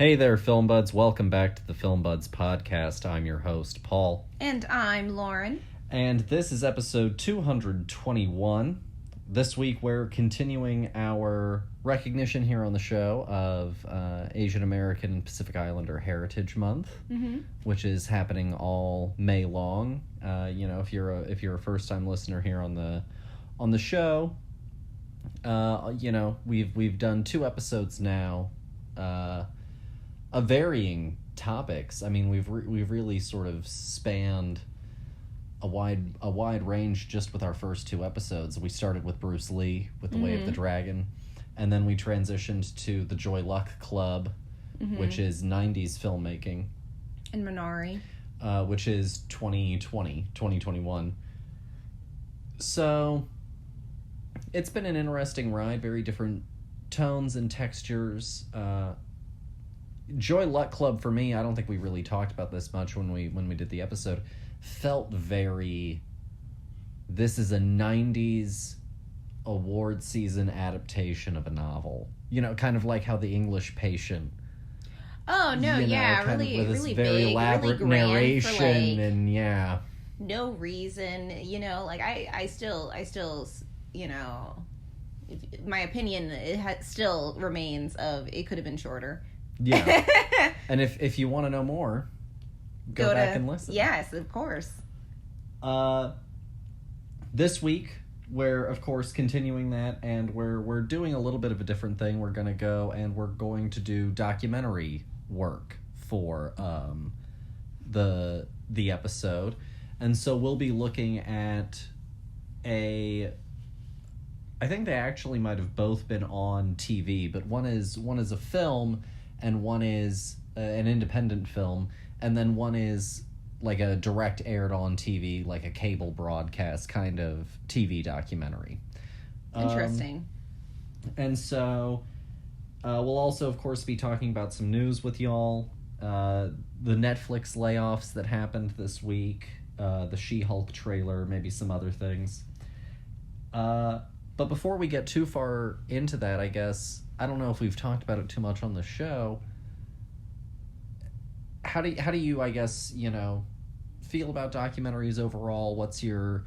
Hey there, Film Buds. Welcome back to the Film Buds podcast. I'm your host, Paul. And I'm Lauren. And this is episode 221. This week we're continuing our recognition here on the show of Asian American and Pacific Islander Heritage Month, which is happening all May long. If you're a first-time listener here on the show, we've done 2 episodes now. Of varying topics. I mean, we've really sort of spanned a wide range just with our first 2 episodes. We started with Bruce Lee with The Way of the Dragon, and then we transitioned to the Joy Luck Club, which is 90s filmmaking. And Minari. Which is 2021. So, it's been an interesting ride, very different tones and textures. Joy Luck Club, for me, I don't think we really talked about this much when we did the episode, felt very, this is a 90s award season adaptation of a novel. You know, kind of like how The English Patient. Oh, no, really, with this really very big, elaborate really grand narration, for, like, and yeah. no reason, like, I still, my opinion, still remains of it could have been shorter. Yeah. And if you want to know more, go back and listen. Yes, of course. This week, we're, of course, continuing that, and we're doing a little bit of a different thing. We're going to do documentary work for the episode. And so we'll be looking at I think they actually might have both been on TV, but one is a film, and one is an independent film, and then one is like a direct aired on TV, like a cable broadcast kind of TV documentary. Interesting. And so we'll also, of course, be talking about some news with y'all. The Netflix layoffs that happened this week, the She-Hulk trailer, maybe some other things. But before we get too far into that, I guess, I don't know if we've talked about it too much on the show. How do you, I guess, feel about documentaries overall? What's your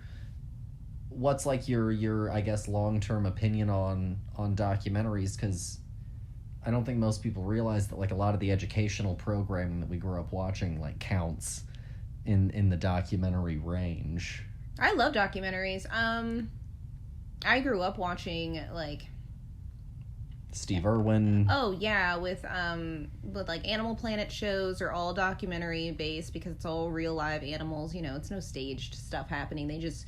I guess, long-term opinion on documentaries? Because I don't think most people realize that, like, a lot of the educational programming that we grew up watching, like, counts in the documentary range. I love documentaries. I grew up watching, like, Steve Irwin. Oh yeah, with like Animal Planet shows are all documentary based because it's all real live animals. It's no staged stuff happening. They just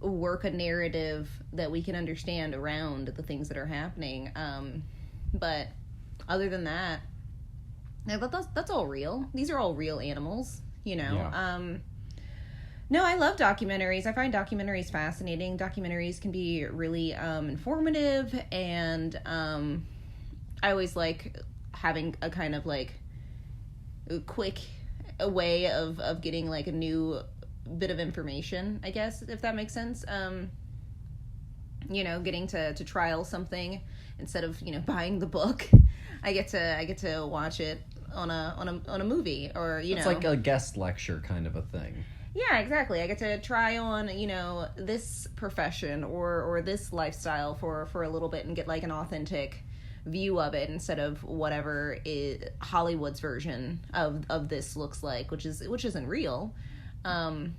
work a narrative that we can understand around the things that are happening. But other than that, that's all real. These are all real animals. Yeah. No, I love documentaries. I find documentaries fascinating. Documentaries can be really informative, and I always like having a kind of, like, a quick way of getting, like, a new bit of information, I guess, if that makes sense. Getting to trial something instead of, buying the book. I get to watch it on a movie, or It's like a guest lecture kind of a thing. Yeah, exactly. I get to try on, this profession or this lifestyle for a little bit and get, like, an authentic view of it instead of whatever Hollywood's version of this looks like, which isn't real. And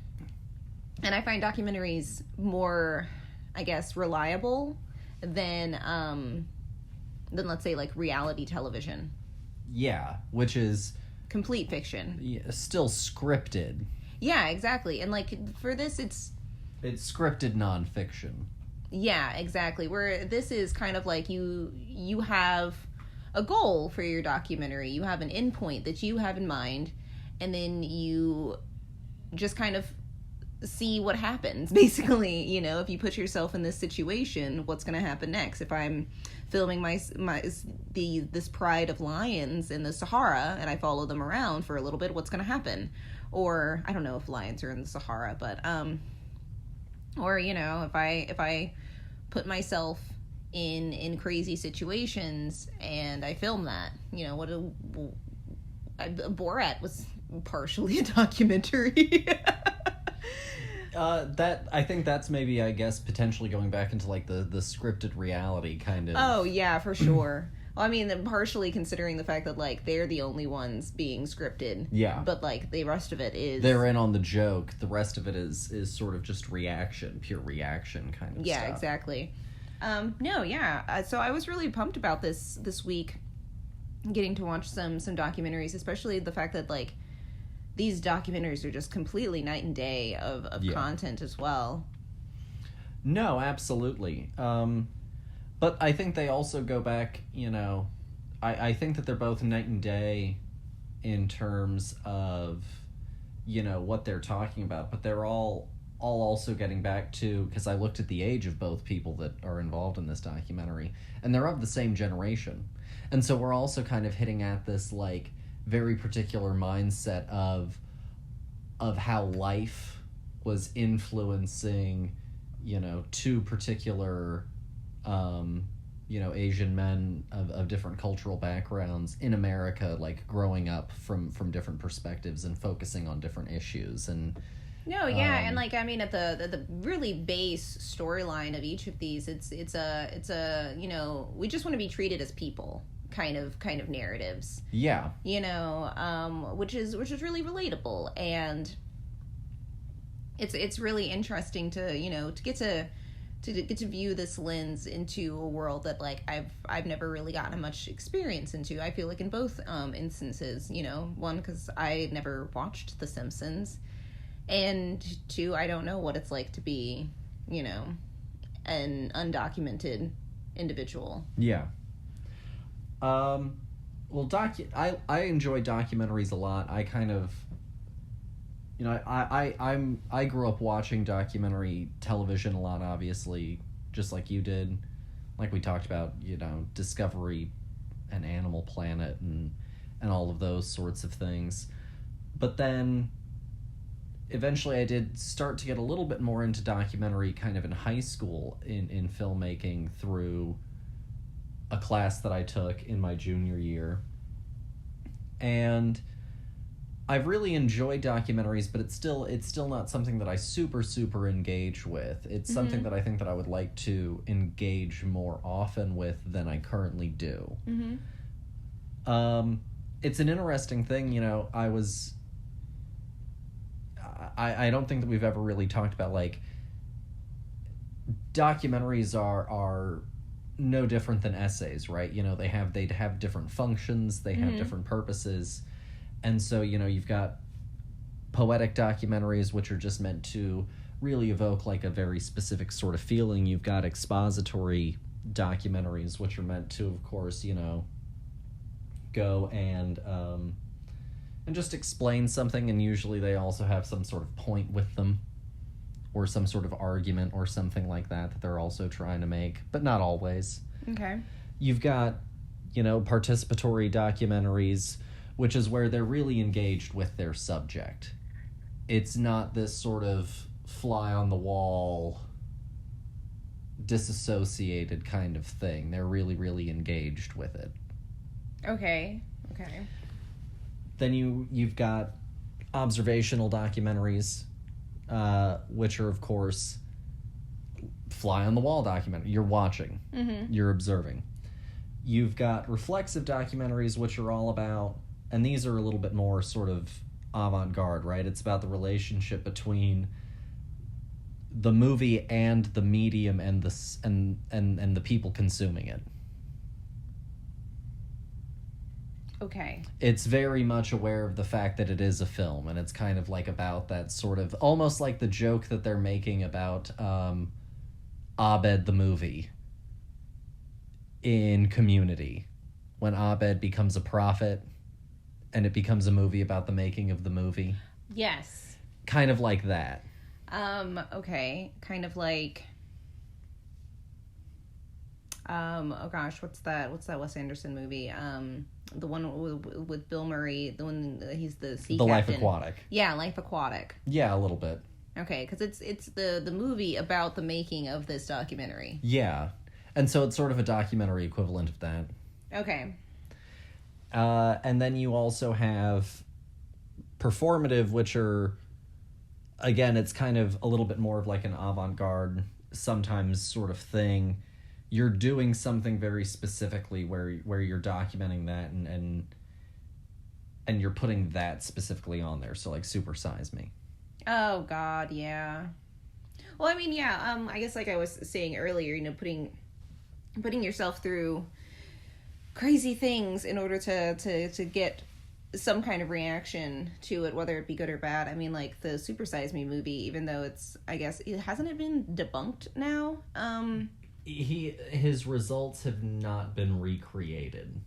I find documentaries more, I guess, reliable than let's say, like, reality television. Yeah, which is complete fiction. Yeah, still scripted. Yeah, exactly. And, like, for this, it's scripted nonfiction. Yeah, exactly. Where this is kind of like you have a goal for your documentary. You have an endpoint that you have in mind, and then you just kind of see what happens, basically. If you put yourself in this situation, what's going to happen next? If I'm filming this pride of lions in the Sahara and I follow them around for a little bit, what's going to happen? Or I don't know if lions are in the Sahara, but or if I put myself in crazy situations, and I film that. You know, Borat was partially a documentary. That I think that's maybe, I guess, potentially going back into like the scripted reality kind of. Oh yeah, for sure. Well, I mean, partially considering the fact that like they're the only ones being scripted. Yeah. But like the rest of it is they're in on the joke. The rest of it is sort of just reaction, pure reaction kind of stuff. Yeah, exactly. No, yeah. So I was really pumped about this week, getting to watch some documentaries, especially the fact that like these documentaries are just completely night and day of content as well. No, absolutely. But I think they also go back, you know, I think that they're both night and day in terms of, you know, what they're talking about, but they're all also getting back to, because I looked at the age of both people that are involved in this documentary, and they're of the same generation. And so we're also kind of hitting at this, like, very particular mindset of how life was influencing, you know, two particular, you know, Asian men of different cultural backgrounds in America, like growing up from different perspectives and focusing on different issues. And no, yeah, and like I mean, at the really base storyline of each of these, it's a you know, we just want to be treated as people. Kind of narratives. Yeah. You know, which is really relatable, and it's really interesting to, you know, to get to view this lens into a world that like I've never really gotten much experience into. I feel like in both instances, you know, one, because I never watched The Simpsons, and two, I don't know what it's like to be, you know, an undocumented individual. Yeah. Well, I enjoy documentaries a lot. I kind of, you know, I grew up watching documentary television a lot, obviously, just like you did. Like we talked about, you know, Discovery and Animal Planet and all of those sorts of things. But then eventually I did start to get a little bit more into documentary kind of in high school in filmmaking through a class that I took in my junior year. And I've really enjoyed documentaries, but it's still not something that I super engage with. It's something that I think that I would like to engage more often with than I currently do. It's an interesting thing, you know. I don't think that we've ever really talked about, like, documentaries are no different than essays, right? You know, they'd have different functions, they have different purposes. And so, you know, you've got poetic documentaries, which are just meant to really evoke like a very specific sort of feeling. You've got expository documentaries, which are meant to, of course, you know, go and just explain something, and usually they also have some sort of point with them, or some sort of argument or something like that they're also trying to make, but not always. Okay. You've got, you know, participatory documentaries, which is where they're really engaged with their subject. It's not this sort of fly-on-the-wall, disassociated kind of thing. They're really engaged with it. Okay. Then you've got observational documentaries, which are, of course, fly-on-the-wall documentary. You're watching. You're observing. You've got reflexive documentaries, which are all about, and these are a little bit more sort of avant-garde, right? It's about the relationship between the movie and the medium and the people consuming it. Okay. It's very much aware of the fact that it is a film, and it's kind of like about that sort of, almost like the joke that they're making about Abed the movie in Community, when Abed becomes a prophet and it becomes a movie about the making of the movie. Yes. Kind of like that. Okay. Kind of like, oh gosh, what's that Wes Anderson movie? The one with Bill Murray, the one he's the sea captain. Life Aquatic. Yeah, Life Aquatic. Yeah, a little bit. Okay, because it's the movie about the making of this documentary. Yeah. And so it's sort of a documentary equivalent of that. Okay. And then you also have performative, which are, again, it's kind of a little bit more of like an avant-garde, sometimes sort of thing. You're doing something very specifically where you're documenting that and you're putting that specifically on there. So like Super Size Me. Oh God, yeah. Well, I mean, yeah. I guess like I was saying earlier, putting yourself through crazy things in order to get some kind of reaction to it, whether it be good or bad. I mean, like the Super Size Me movie, even though hasn't it been debunked now? His results have not been recreated.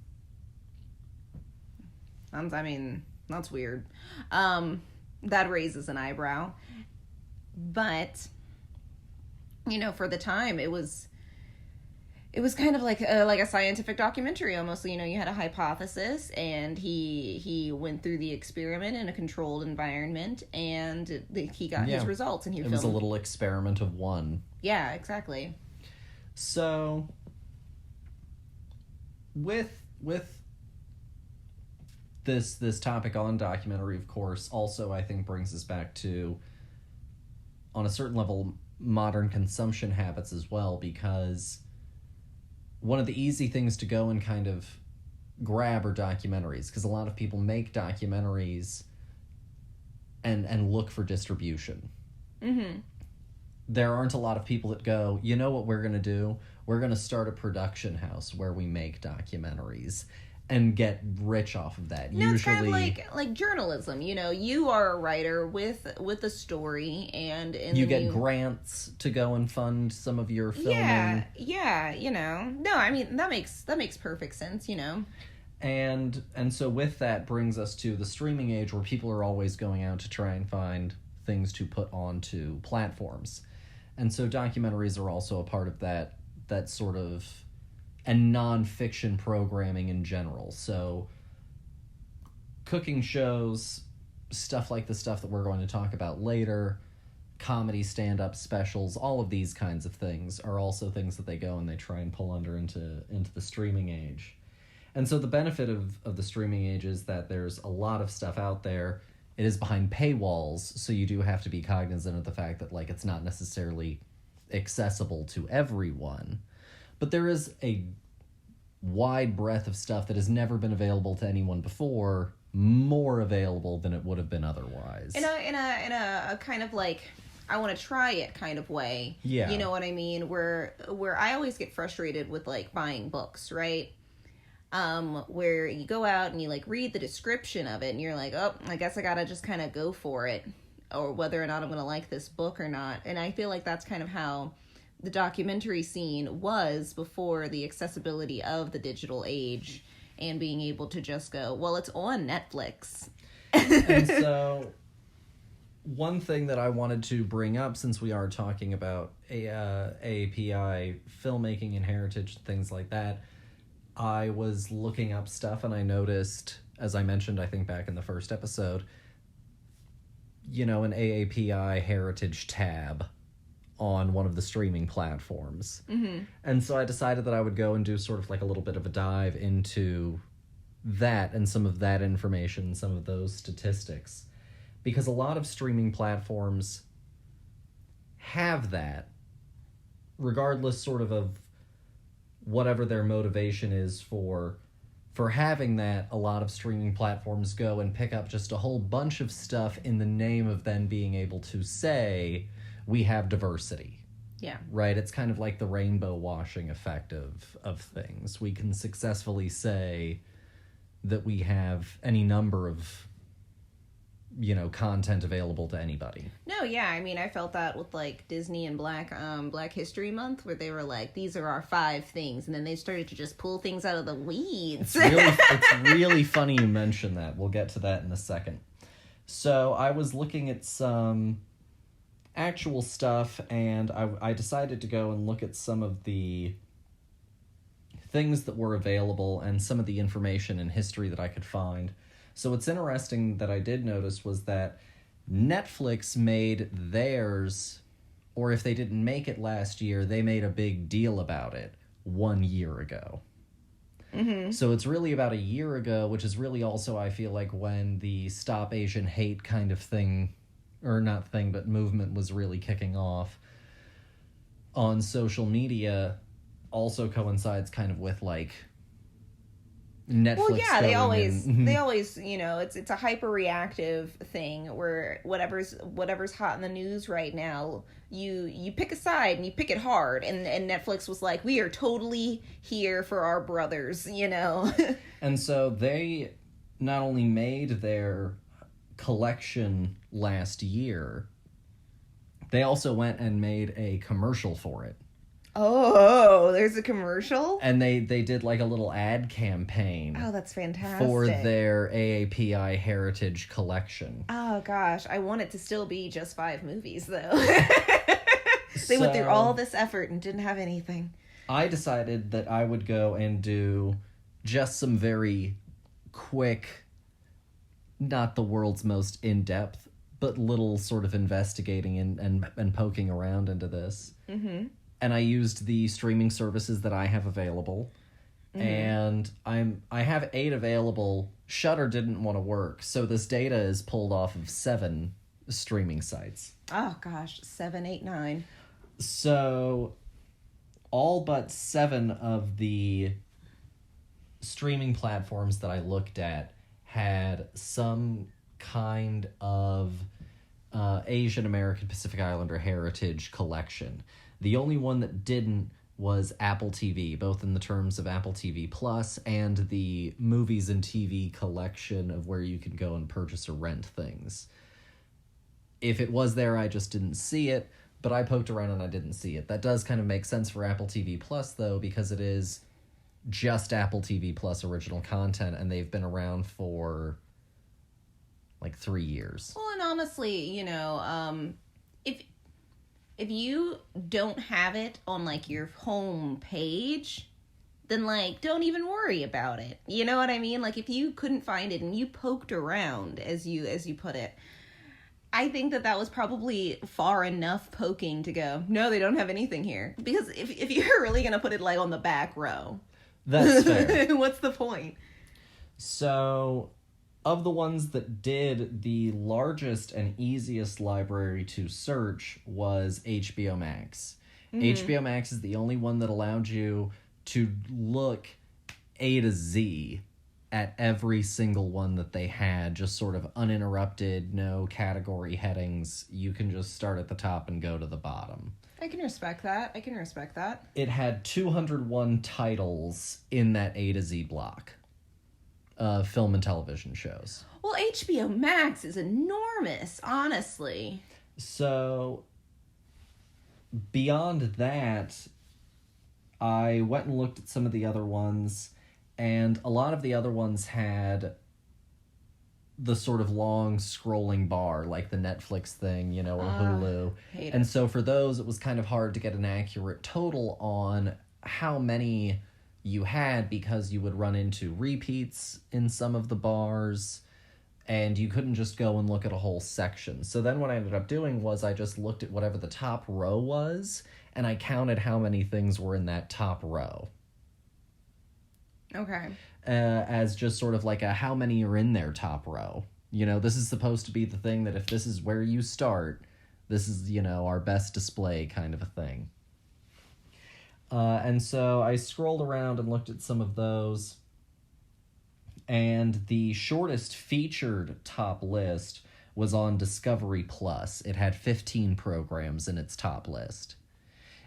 I mean, that's weird. That raises an eyebrow. But, for the time, it was kind of like a scientific documentary almost. You had a hypothesis, and he went through the experiment in a controlled environment, and he got his results. And it was a little experiment of one. Yeah, exactly. So, with this topic on documentary, of course, also I think brings us back to, on a certain level, modern consumption habits as well, because one of the easy things to go and kind of grab are documentaries, because a lot of people make documentaries and look for distribution. Mm-hmm. There aren't a lot of people that go, you know what we're going to do? We're going to start a production house where we make documentaries and get rich off of that. No, usually, it's kind of like journalism. You are a writer with a story, and you get grants to go and fund some of your filming. Yeah. No, I mean that makes perfect sense. And so with that brings us to the streaming age, where people are always going out to try and find things to put onto platforms, and so documentaries are also a part of that sort of. And non-fiction programming in general. So cooking shows, stuff like the stuff that we're going to talk about later, comedy stand-up specials, all of these kinds of things are also things that they go and they try and pull under into the streaming age. And so the benefit of the streaming age is that there's a lot of stuff out there. It is behind paywalls, so you do have to be cognizant of the fact that it's not necessarily accessible to everyone. But there is a wide breadth of stuff that has never been available to anyone before, more available than it would have been otherwise. In a kind of like, I want to try it kind of way. Yeah. You know what I mean? Where I always get frustrated with buying books, right? Where you go out and you read the description of it and you're like, oh, I guess I gotta just kind of go for it, or whether or not I'm gonna like this book or not. And I feel like that's kind of how the documentary scene was before the accessibility of the digital age and being able to just go, well, it's on Netflix. And so one thing that I wanted to bring up, since we are talking about AAPI filmmaking and heritage, things like that, I was looking up stuff and I noticed, as I mentioned, I think back in the first episode, an AAPI Heritage tab on one of the streaming platforms. Mm-hmm. And so I decided that I would go and do sort of a little bit of a dive into that and some of that information, some of those statistics. Because a lot of streaming platforms have that, regardless sort of whatever their motivation is for having that. A lot of streaming platforms go and pick up just a whole bunch of stuff in the name of then being able to say, we have diversity. Yeah. Right? It's kind of like the rainbow washing effect of things. We can successfully say that we have any number of, content available to anybody. No, yeah. I mean, I felt that with Disney and Black History Month, where they were like, these are our 5 things. And then they started to just pull things out of the weeds. It's really funny you mention that. We'll get to that in a second. So I was looking at some actual stuff, and I decided to go and look at some of the things that were available and some of the information and history that I could find. So what's interesting that I did notice was that Netflix made theirs, or if they didn't make it last year, they made a big deal about it, 1 year ago. Mm-hmm. So it's really about a year ago, which is really also, I feel like, when the Stop Asian Hate kind of thing, or not thing, but movement was really kicking off on social media. Also coincides kind of with, like, Netflix. Well, yeah, they and, always, you know, it's a hyper reactive thing where whatever's hot in the news right now, you pick a side and you pick it hard, and Netflix was like, we are totally here for our brothers, you know. And so they not only made their collection last year, they also went and made a commercial for it. Oh, there's a commercial? And they did like a little ad campaign. Oh, that's fantastic. For their AAPI Heritage collection. Oh, gosh. I want it to still be just 5 movies, though. They went through all this effort and didn't have anything. I decided that I would go and do just some very quick, not the world's most in-depth, but little sort of investigating and poking around into this. Mm-hmm. And I used the streaming services that I have available. Mm-hmm. And I have 8 available. Shudder didn't want to work, so this data is pulled off of 7 streaming sites. Oh gosh, 7, 8, 9. So all but 7 of the streaming platforms that I looked at had some kind of Asian American Pacific Islander heritage collection. The only one that didn't was Apple TV, both in the terms of Apple TV Plus and the movies and TV collection of where you can go and purchase or rent things. If it was there, I just didn't see it, but I poked around and I didn't see it. That does kind of make sense for Apple TV Plus, though, because it is just Apple TV Plus original content, and they've been around for like 3 years. Well, and honestly, you know, if you don't have it on, like, your home page, then, like, don't even worry about it. You know what I mean? Like, if you couldn't find it and you poked around, as you put it, I think that was probably far enough poking to go, no, they don't have anything here. Because if you're really going to put it, like, on the back row, that's fair. What's the point? So, of the ones that did, the largest and easiest library to search was HBO Max. Mm-hmm. HBO Max is the only one that allowed you to look A to Z at every single one that they had, just sort of uninterrupted, no category headings. You can just start at the top and go to the bottom. I can respect that. It had 201 titles in that A to Z block. Film and television shows. Well, HBO Max is enormous, honestly. So, beyond that, I went and looked at some of the other ones, and a lot of the other ones had the sort of long scrolling bar, like the Netflix thing, you know, or Hulu. And so for those, it was kind of hard to get an accurate total on how many you had, because you would run into repeats in some of the bars, and you couldn't just go and look at a whole section. So then what I ended up doing was I just looked at whatever the top row was, and I counted how many things were in that top row. Okay. As just sort of like a how many are in their top row. You know, this is supposed to be the thing that if this is where you start, this is, you know, our best display kind of a thing. And so I scrolled around and looked at some of those, and the shortest featured top list was on Discovery Plus. It had 15 programs in its top list.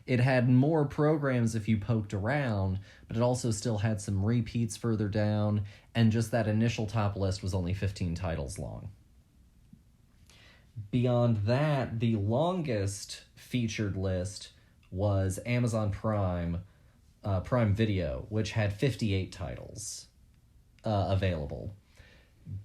It had more programs if you poked around, but it also still had some repeats further down, and just that initial top list was only 15 titles long. Beyond that, the longest featured list was Amazon Prime Video, which had 58 titles available.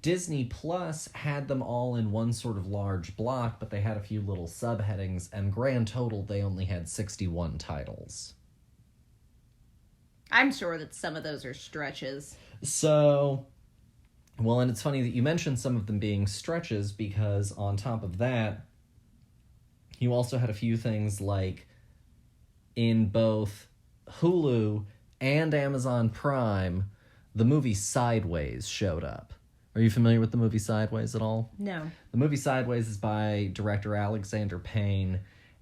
Disney Plus had them all in one sort of large block, but they had a few little subheadings, and grand total, they only had 61 titles. I'm sure that some of those are stretches. So, well, and it's funny that you mentioned some of them being stretches, because on top of that, you also had a few things like in both Hulu and Amazon Prime, the movie Sideways showed up. Are you familiar with the movie Sideways at all? No. The movie Sideways is by director Alexander Payne,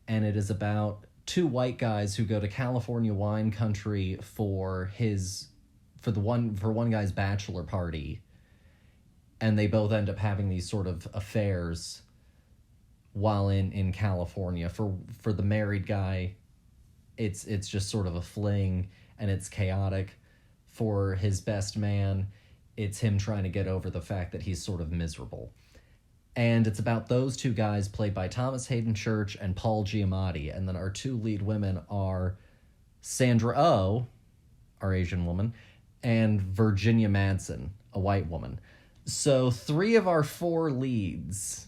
and it is about two white guys who go to California wine country for one guy's bachelor party, and they both end up having these sort of affairs while in California. For the married guy, it's just sort of a fling, and it's chaotic. For his best man, it's him trying to get over the fact that he's sort of miserable. And it's about those two guys played by Thomas Hayden Church and Paul Giamatti. And then our two lead women are Sandra Oh, our Asian woman, and Virginia Madsen, a white woman. So 3 of our 4 leads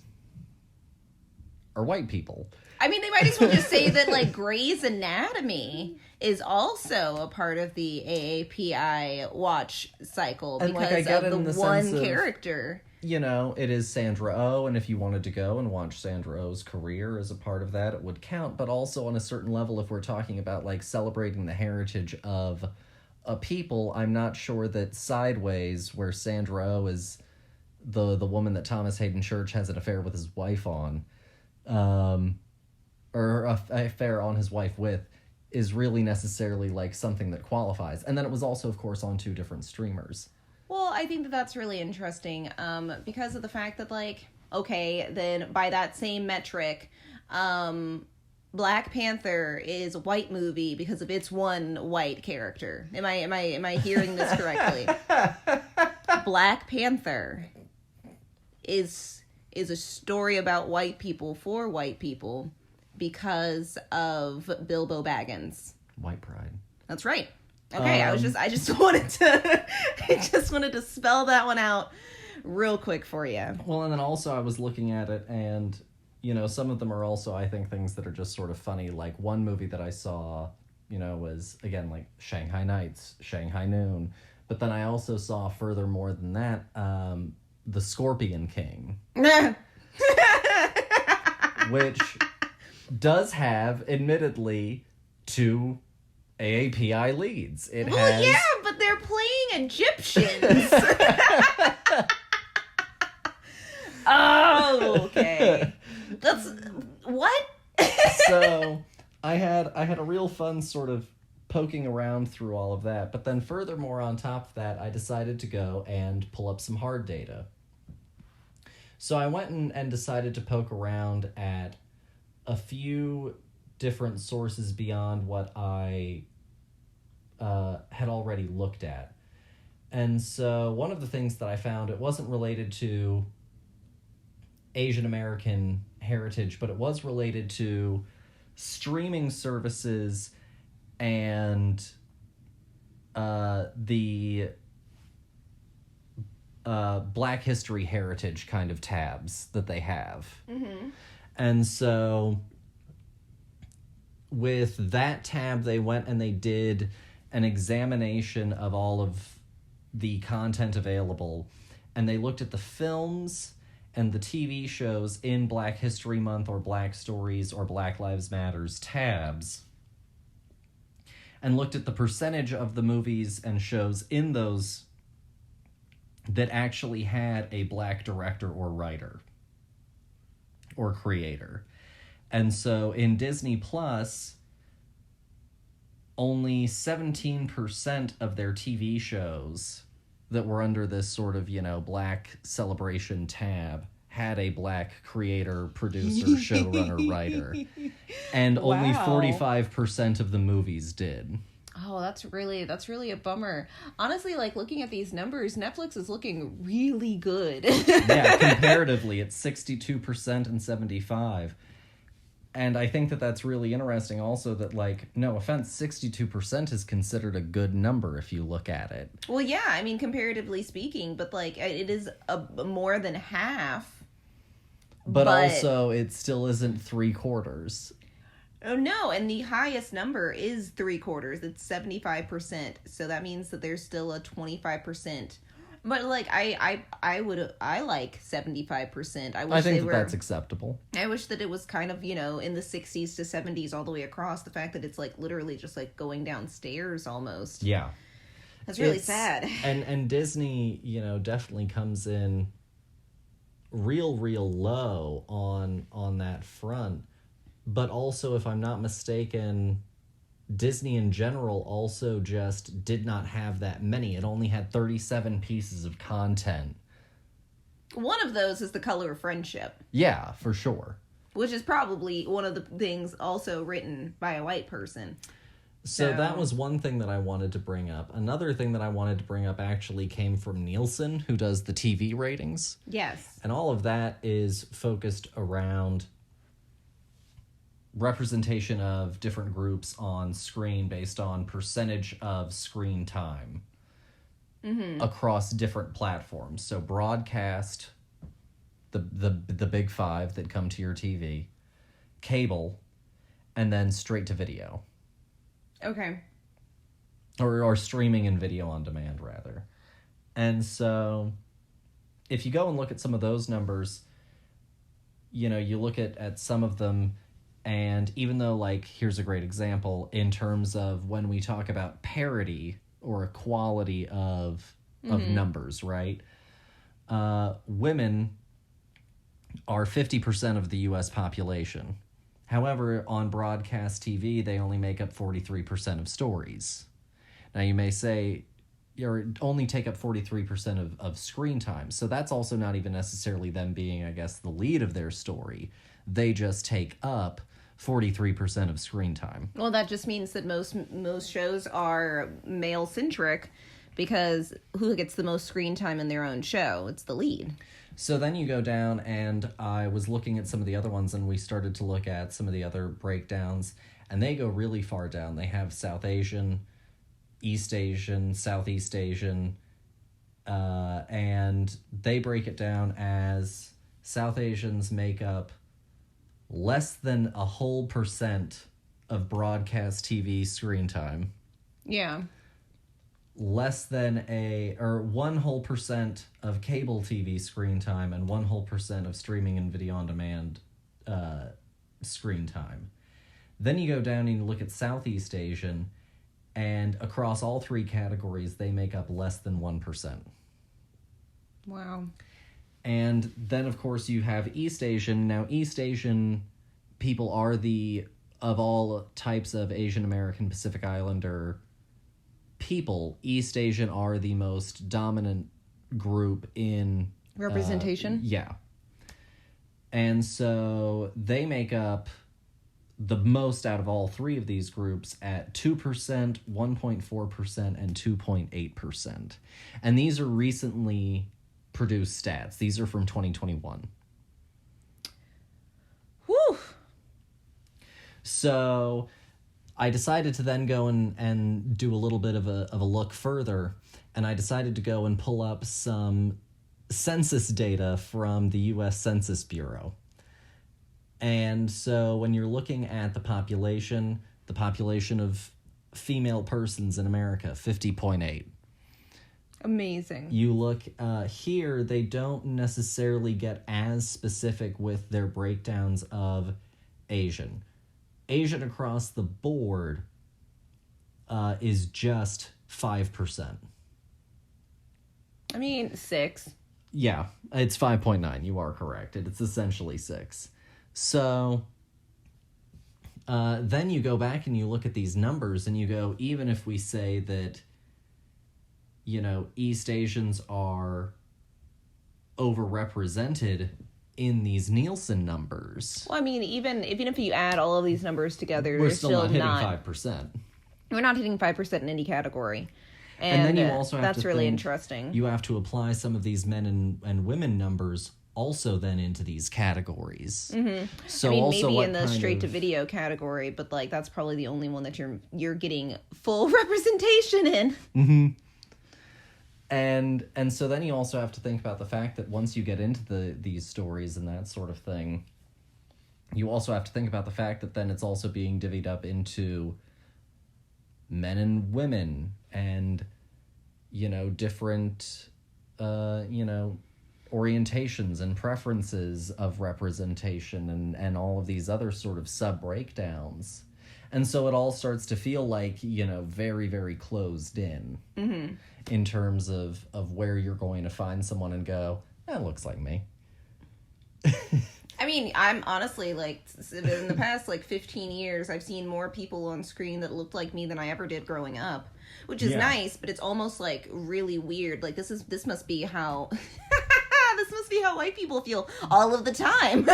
are white people. I mean, they might as well just say that, like, Grey's Anatomy is also a part of the AAPI watch cycle And, because like, I get of it in the the one sense of, character. You know, it is Sandra Oh, and if you wanted to go and watch Sandra Oh's career as a part of that, it would count. But also on a certain level, if we're talking about, like, celebrating the heritage of a people, I'm not sure that Sideways, where Sandra Oh is the woman that Thomas Hayden Church has an affair with his wife on, or a affair on his wife with, is really necessarily, like, something that qualifies. And then it was also, of course, on 2 different streamers. Well, I think that that's really interesting because of the fact that, like, okay, then by that same metric, Black Panther is a white movie because of its one white character. Am I hearing this correctly? Black Panther is a story about white people for white people because of Bilbo Baggins. White pride. That's right. Okay, I just wanted to spell that one out real quick for you. Well, and then also I was looking at it, and, you know, some of them are also, I think, things that are just sort of funny. Like, one movie that I saw, you know, was, again, like, Shanghai Nights, Shanghai Noon. But then I also saw, furthermore than that, The Scorpion King. Which does have, admittedly, 2 AAPI leads. It has... yeah, but they're playing Egyptians. Oh, okay. That's what? So I had a real fun sort of poking around through all of that, but then furthermore on top of that, I decided to go and pull up some hard data. So I went and decided to poke around at a few different sources beyond what I had already looked at. And so one of the things that I found, it wasn't related to Asian American heritage, but it was related to streaming services and the Black History Heritage kind of tabs that they have. Mm-hmm. And so with that tab, they went and they did an examination of all of the content available, and they looked at the films and the TV shows in Black History Month or Black Stories or Black Lives Matters tabs, and looked at the percentage of the movies and shows in those that actually had a black director or writer or creator. And so in Disney Plus, only 17% of their TV shows that were under this sort of, you know, black celebration tab had a black creator, producer, showrunner, writer. And only 45% of the movies did. Oh, that's really a bummer. Honestly, like, looking at these numbers, Netflix is looking really good. Yeah, comparatively, it's 62% and 75%. And I think that that's really interesting also that, like, no offense, 62% is considered a good number if you look at it. Well, yeah, I mean, comparatively speaking, but, like, it is more than half. But also, it still isn't 3/4. Oh, no, and the highest number is 3/4. It's 75%. So that means that there's still a 25% But like I like 75%. I think that's acceptable. I wish that it was kind of, in the 60s to 70s all the way across. The fact that it's like literally just like going downstairs almost. Yeah. That's really sad. And Disney, definitely comes in real low on that front. But also, if I'm not mistaken, Disney in general also just did not have that many. It only had 37 pieces of content. One of those is The Color of Friendship. Yeah, for sure. Which is probably one of the things also written by a white person. So that was one thing that I wanted to bring up. Another thing that I wanted to bring up actually came from Nielsen, who does the TV ratings. Yes. And all of that is focused around representation of different groups on screen based on percentage of screen time across different platforms. So broadcast, the big five that come to your TV, cable, and then straight to video. Okay. Or streaming and video on demand, rather. And so if you go and look at some of those numbers, you look at some of them. And even though, like, here's a great example in terms of when we talk about parity or equality of numbers, right? Women are 50% of the U.S. population. However, on broadcast TV, they only make up 43% of stories. Now, you may say, you only take up 43% of screen time. So that's also not even necessarily them being, I guess, the lead of their story. They just take up 43% of screen time. Well, that just means that most shows are male-centric because who gets the most screen time in their own show? It's the lead. So then you go down, and I was looking at some of the other ones, and we started to look at some of the other breakdowns, and they go really far down. They have South Asian, East Asian, Southeast Asian, and they break it down as South Asians make up less than a whole % of broadcast TV screen time. Yeah. Less than 1 whole % of cable TV screen time, and 1 whole % of streaming and video on demand screen time. Then you go down and you look at Southeast Asian, and across all 3 categories, they make up less than 1%. Wow. And then, of course, you have East Asian. Now, East Asian people are of all types of Asian American Pacific Islander people, East Asian are the most dominant group in representation. Yeah. And so they make up the most out of all 3 of these groups at 2%, 1.4%, and 2.8%. And these are recently produced stats. These are from 2021. Whew. So I decided to then go and do a little bit of a look further, and I decided to go and pull up some census data from the U.S. Census Bureau. And so when you're looking at the population of female persons in America, 50.8. Amazing. You look here, they don't necessarily get as specific with their breakdowns of Asian. Asian across the board is just 5%. I mean, 6. Yeah, it's 5.9. You are correct. It's essentially 6. So then you go back and you look at these numbers and you go, even if we say that, East Asians are overrepresented in these Nielsen numbers. Well, I mean, even if you add all of these numbers together, we're still not hitting 5%. We're not hitting 5% in any category. And then you also have that's really interesting. You have to apply some of these men and women numbers also then into these categories. Mm-hmm. So I mean, also maybe in the straight to video category, but like that's probably the only one that you're getting full representation in. Mm-hmm. And so then you also have to think about the fact that once you get into these stories and that sort of thing, you also have to think about the fact that then it's also being divvied up into men and women and, different orientations and preferences of representation and all of these other sort of sub-breakdowns. And so it all starts to feel like, very, very closed in. Mm-hmm. In terms of where you're going to find someone and go, that looks like me. I mean, I'm honestly, like, in the past, 15 years, I've seen more people on screen that looked like me than I ever did growing up. Which is nice, but it's almost, really weird. Like, this must be how... this must be how white people feel all of the time.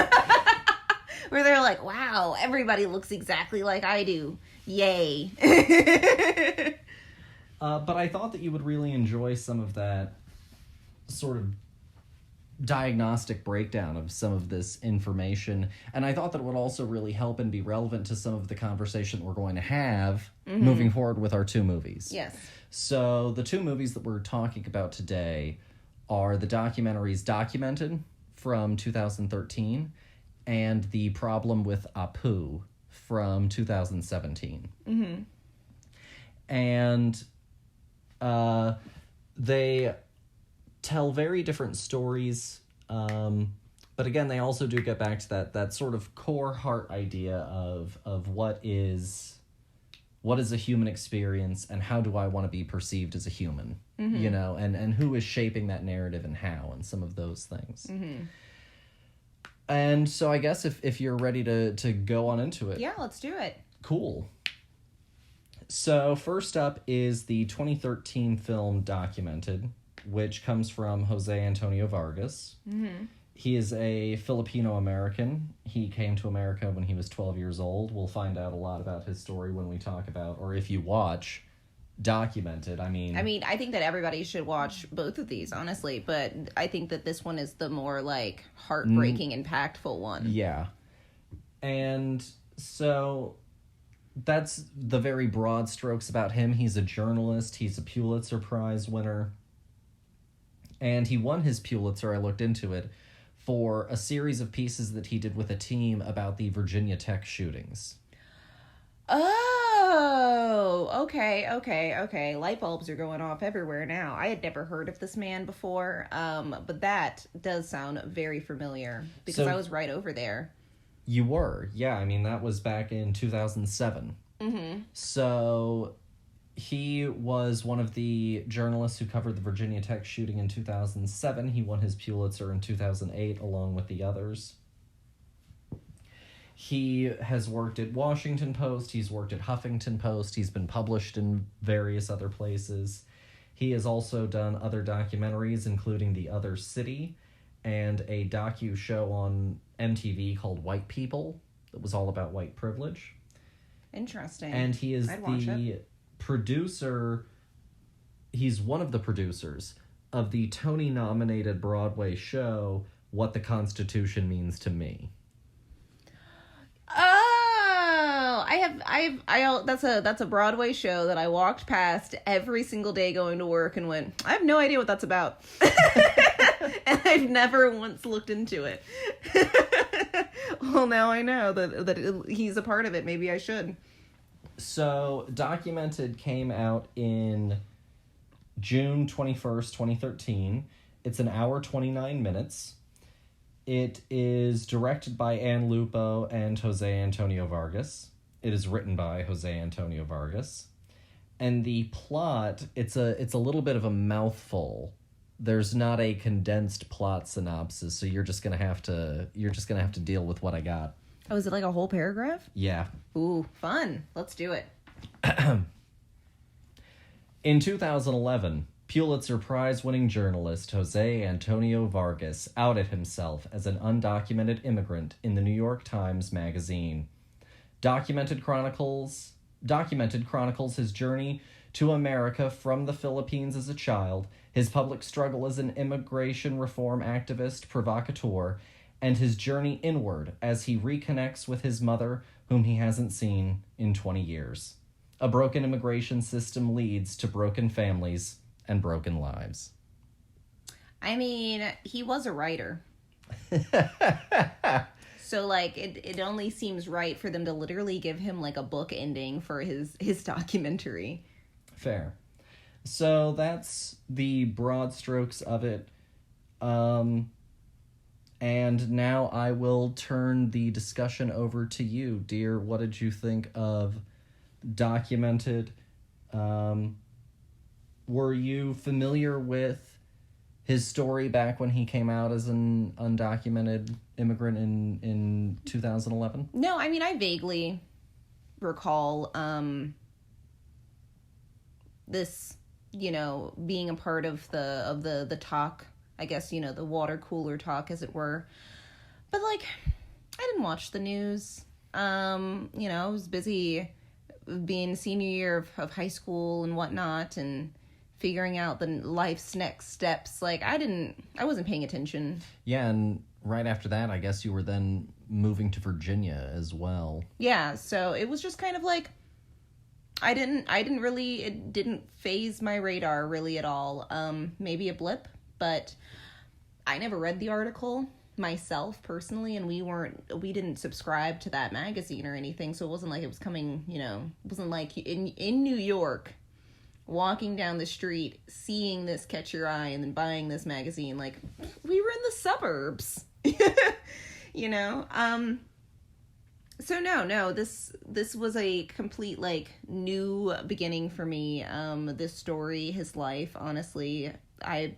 Where they're like, wow, everybody looks exactly like I do. Yay. But I thought that you would really enjoy some of that sort of diagnostic breakdown of some of this information. And I thought that it would also really help and be relevant to some of the conversation that we're going to have moving forward with our two movies. Yes. So the two movies that we're talking about today are the documentaries Documented from 2013 and The Problem with AAPI from 2017. Mm-hmm. And they tell very different stories, but again, they also do get back to that sort of core heart idea of what is a human experience and how do I want to be perceived as a human, and who is shaping that narrative and how, and some of those things. Mm-hmm. And so I guess if you're ready to go on into it. Yeah, let's do it. Cool. So first up is the 2013 film Documented, which comes from Jose Antonio Vargas. Mm-hmm. He is a Filipino-American. He came to America when he was 12 years old. We'll find out a lot about his story when we talk about, or if you watch Documented. I mean, I think that everybody should watch both of these, honestly, but I think that this one is the more, heartbreaking, impactful one. Yeah. And so that's the very broad strokes about him. He's a journalist. He's a Pulitzer Prize winner. And he won his Pulitzer, I looked into it, for a series of pieces that he did with a team about the Virginia Tech shootings. Oh, okay. Light bulbs are going off everywhere now. I had never heard of this man before, but that does sound very familiar because I was right over there. You were, yeah. That was back in 2007. Mm-hmm. So he was one of the journalists who covered the Virginia Tech shooting in 2007. He won his Pulitzer in 2008 along with the others. He has worked at Washington Post. He's worked at Huffington Post. He's been published in various other places. He has also done other documentaries, including The Other City and a docu-show on MTV called White People that was all about white privilege. Interesting. And he is the producer, he's one of the producers of the Tony-nominated Broadway show, What the Constitution Means to Me. Oh, that's a Broadway show that I walked past every single day going to work and went, I have no idea what that's about. And I've never once looked into it. Well, now I know that he's a part of it. Maybe I should. So, Documented came out in June 21st, 2013. It's an hour, 29 minutes. It is directed by Ann Lupo and Jose Antonio Vargas. It is written by Jose Antonio Vargas. And the plot, it's a little bit of a mouthful. There's not a condensed plot synopsis, so you're just gonna have to deal with what I got. Oh, is it like a whole paragraph? Yeah. Ooh, fun. Let's do it. In 2011, Pulitzer Prize-winning journalist Jose Antonio Vargas outed himself as an undocumented immigrant in the New York Times Magazine. Documented chronicles his journey to America from the Philippines as a child, his public struggle as an immigration reform activist provocateur, and his journey inward as he reconnects with his mother, whom he hasn't seen in 20 years. A broken immigration system leads to broken families and broken lives. He was a writer. So, it only seems right for them to literally give him, a book ending for his documentary. Fair. So that's the broad strokes of it. And now I will turn the discussion over to you, dear. What did you think of Documented? Were you familiar with his story back when he came out as an undocumented immigrant in 2011? No, I mean, I vaguely recall this, being a part of the talk, I guess, the water cooler talk, as it were. But, like, I didn't watch the news. I was busy being senior year of high school and whatnot, and figuring out the life's next steps. Like, I wasn't paying attention. Yeah, and right after that, I guess you were then moving to Virginia as well. Yeah, so it was just kind of like, it didn't phase my radar really at all. Maybe a blip, but I never read the article myself personally, and we didn't subscribe to that magazine or anything, so it wasn't like it was coming, it wasn't like in New York, walking down the street, seeing this catch your eye, and then buying this magazine. Like, we were in the suburbs. So no, this was a complete, like, new beginning for me. This story, his life, honestly, I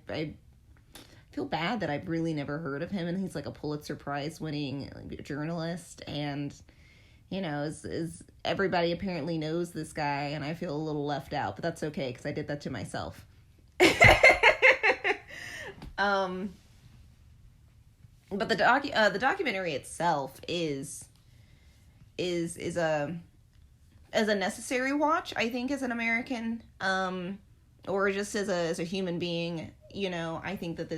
feel bad that I've really never heard of him, and he's like a Pulitzer Prize winning, like, journalist, and is everybody apparently knows this guy, and I feel a little left out, but that's okay because I did that to myself. But the documentary itself is a necessary watch, I think, as an American, or just as a human being. I think that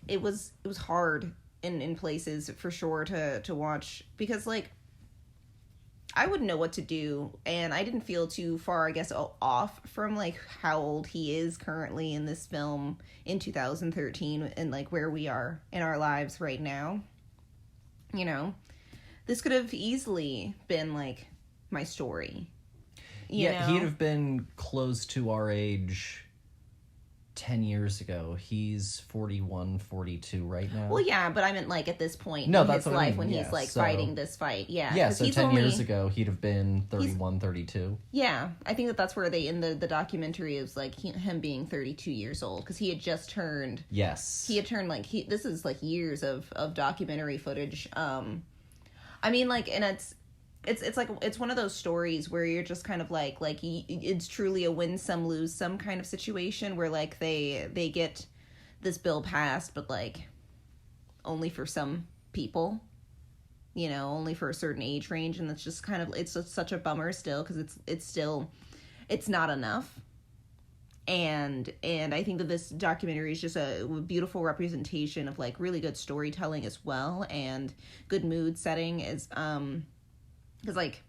it was hard in places for sure to watch, because, like, I wouldn't know what to do, and I didn't feel too far, I guess, off from, like, how old he is currently in this film in 2013, and, like, where we are in our lives right now. This could have easily been, like, my story. He'd have been close to our age 10 years ago. He's 41, 42 right now. Well, yeah, but I meant, like, at this point in his life, I mean. When he's, like, fighting this fight. Yeah. Yeah, so 10 years ago, he'd have been 31, 32. Yeah, I think that's where in the documentary is, like, him being 32 years old, because he had just turned... Yes. He had turned, like, this is, like, years of documentary footage. I mean, like, and it's like, it's one of those stories where you're just kind of like it's truly a win some lose some kind of situation, where, like, they get this bill passed, but, like, only for some people, only for a certain age range, and it's just kind of, it's just such a bummer still, because it's not enough. And I think that this documentary is just a beautiful representation of, like, really good storytelling as well, and good mood setting, is because, like,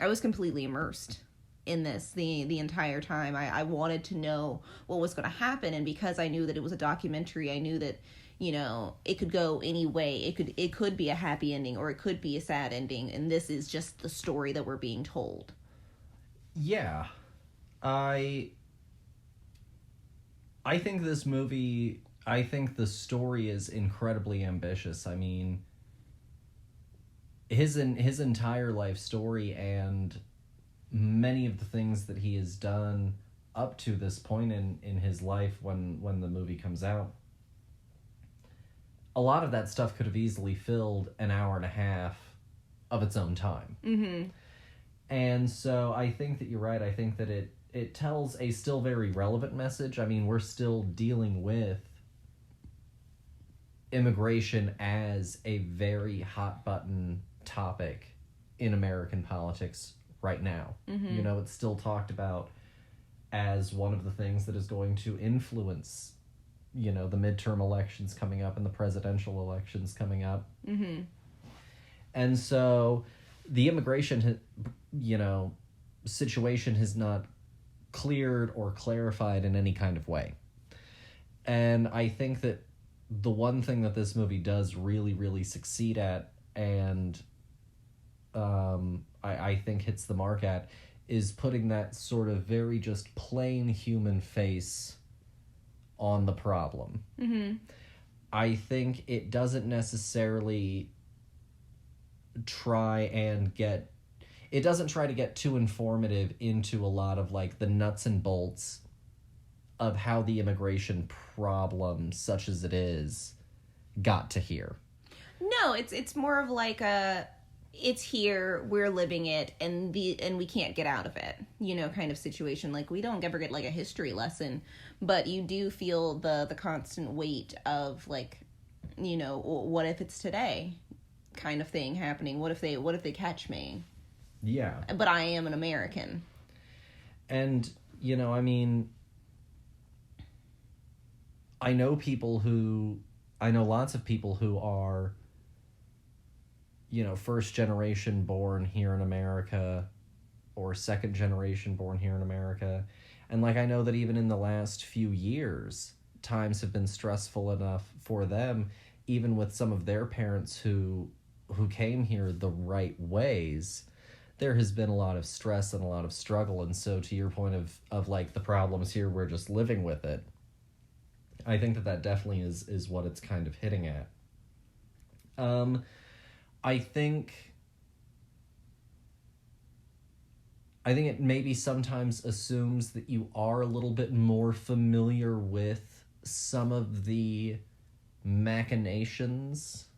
I was completely immersed in this the entire time. I wanted to know what was going to happen, and because I knew that it was a documentary, I knew that, it could go any way. It could be a happy ending, or it could be a sad ending, and this is just the story that we're being told. Yeah. I think this movie, I think the story is incredibly ambitious. I mean, his entire life story and many of the things that he has done up to this point in his life when the movie comes out, a lot of that stuff could have easily filled an hour and a half of its own time. Mm-hmm. And so I think that you're right. I think that it tells a still very relevant message. I mean, we're still dealing with immigration as a very hot button topic in American politics right now. Mm-hmm. It's still talked about as one of the things that is going to influence, the midterm elections coming up and the presidential elections coming up. Mm-hmm. And so the immigration, situation has not cleared or clarified in any kind of way. And I think that the one thing that this movie does really, really succeed at, and I think hits the mark at, is putting that sort of very just plain human face on the problem. Mm-hmm. I think it doesn't necessarily try to get too informative into a lot of like the nuts and bolts of how the immigration problem, such as it is, got to here. No, it's more of like it's here, we're living it, and we can't get out of it, kind of situation. Like, we don't ever get like a history lesson, but you do feel the constant weight of like, what if it's today, kind of thing happening. What if they catch me? Yeah. But I am an American. And I mean, I know lots of people who are, first generation born here in America or second generation born here in America. And like, I know that even in the last few years, times have been stressful enough for them, even with some of their parents who came here the right ways. There has been a lot of stress and a lot of struggle. And so to your point of like the problems here, we're just living with it. I think that definitely is what it's kind of hitting at. I think it maybe sometimes assumes that you are a little bit more familiar with some of the machinations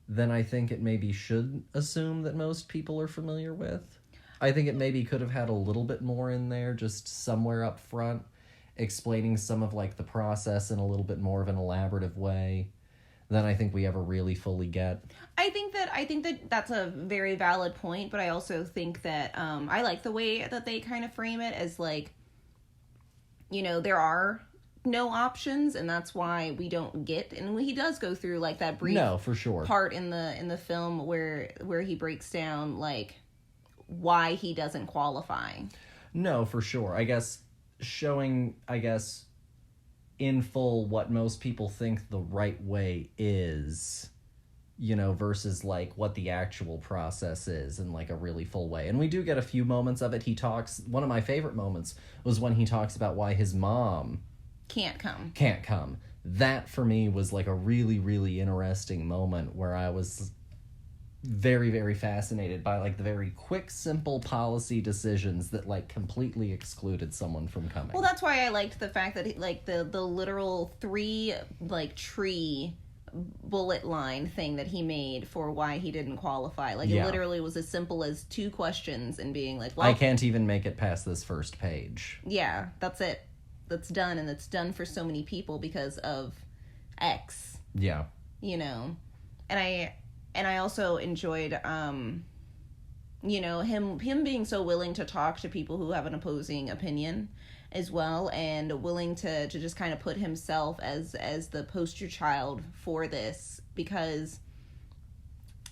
than I think it maybe should assume that most people are familiar with. I think it maybe could have had a little bit more in there, just somewhere up front, explaining some of like the process in a little bit more of an elaborative way than I think we ever really fully get. I think that that's a very valid point, but I also think that I like the way that they kind of frame it as like, there are no options, and that's why we don't get. And he does go through like that brief for sure part in the film where he breaks down like why he doesn't qualify. No, for sure. I guess showing in full what most people think the right way is, versus like what the actual process is in like a really full way. And we do get a few moments of it. One of my favorite moments was when he talks about why his mom can't come. That for me was like a really, really interesting moment where I was very, very fascinated by like the very quick, simple policy decisions that like completely excluded someone from coming. Well, that's why I liked the fact that like the literal 3 like tree bullet line thing that he made for why he didn't qualify. Like, it literally was as simple as 2 questions and being like, well, I can't even make it past this first page. Yeah, that's it. That's done, and it's done for so many people because of X. Yeah. And I also enjoyed, him being so willing to talk to people who have an opposing opinion as well, and willing to just kind of put himself as the poster child for this, because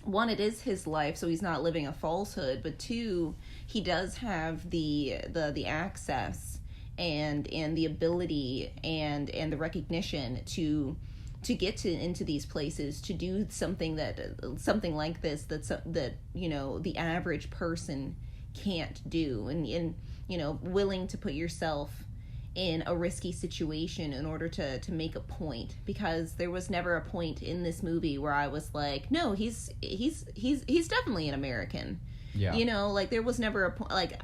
1, it is his life, so he's not living a falsehood, but 2, he does have the access and the ability and the recognition to get into these places, to do something like this that the average person can't do, and willing to put yourself in a risky situation in order to make a point, because there was never a point in this movie where I was like, no, he's definitely an American. Yeah. Like, there was never a point. Like,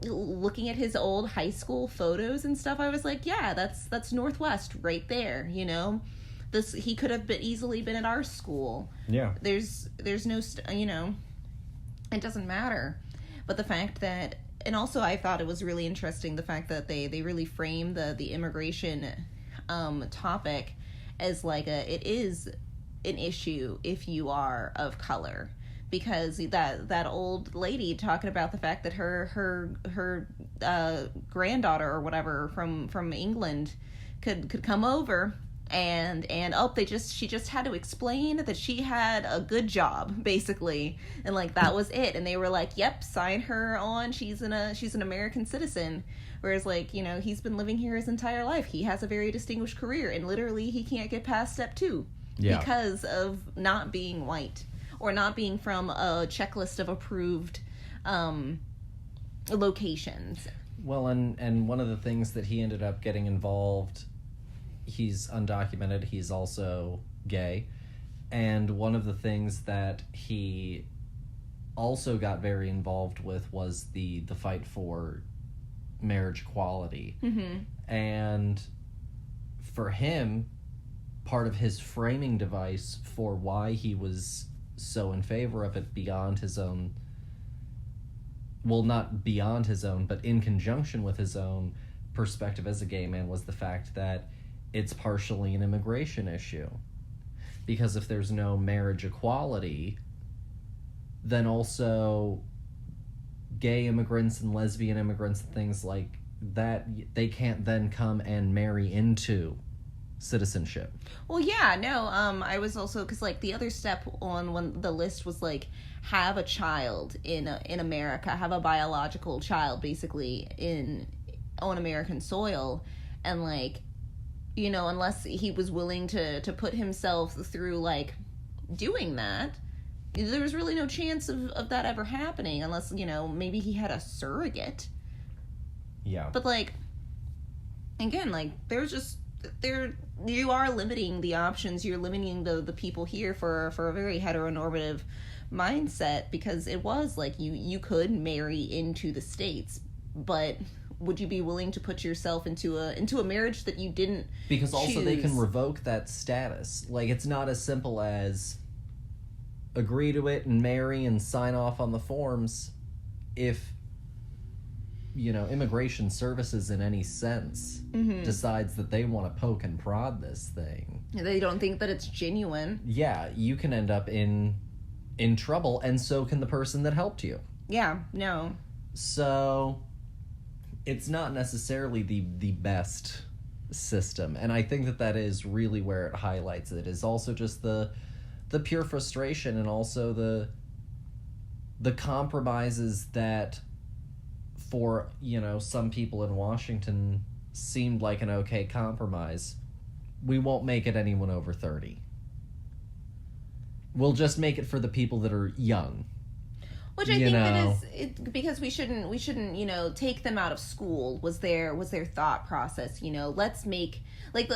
looking at his old high school photos and stuff, I was like, yeah, that's Northwest right there. He could have easily been at our school. Yeah. There's no, it doesn't matter. But the fact that, and also I thought it was really interesting, the fact that they really framed the immigration topic as like it is an issue if you are of color. Because that old lady talking about the fact that her granddaughter or whatever from England could come over, and she just had to explain that she had a good job, basically, and like that was it, and they were like, yep, sign her on, she's an American citizen. Whereas, like, he's been living here his entire life, he has a very distinguished career, and literally he can't get past step 2 because of not being white, or not being from a checklist of approved locations. Well, and one of the things that he ended up getting involved, he's undocumented, he's also gay, and one of the things that he also got very involved with was the fight for marriage equality. And for him, part of his framing device for why he was so in favor of it beyond his own, well, not beyond his own, but in conjunction with his own perspective as a gay man, was the fact that it's partially an immigration issue. Because if there's no marriage equality, then also gay immigrants and lesbian immigrants and things like that, they can't then come and marry into citizenship. Well, yeah, no, I was also, because, like, the other step on the list was, like, have a child in America, have a biological child, basically, on American soil, and, like, you know, unless he was willing to put himself through, like, doing that, there was really no chance of that ever happening, unless, you know, maybe he had a surrogate. Yeah. But, like, again, like, you are limiting the options, you're limiting the people here for a very heteronormative mindset, because it was, like, you could marry into the States, but would you be willing to put yourself into a marriage that you didn't Because also choose? they can revoke that status. Like, it's not as simple as agree to it and marry and sign off on the forms. If, you know, immigration services in any sense decides that they want to poke and prod this thing, They don't think that it's genuine. yeah, you can end up in trouble, and so can the person that helped you. Yeah, no. So it's not necessarily the best system, and I think that is really where it highlights it, is also just the pure frustration, and also the compromises that, for, you know, some people in Washington seemed like an okay compromise. We won't make it anyone over 30. We'll just make it for the people that are young. Which I think that is because we shouldn't, you know, take them out of school was their thought process. You know, let's make like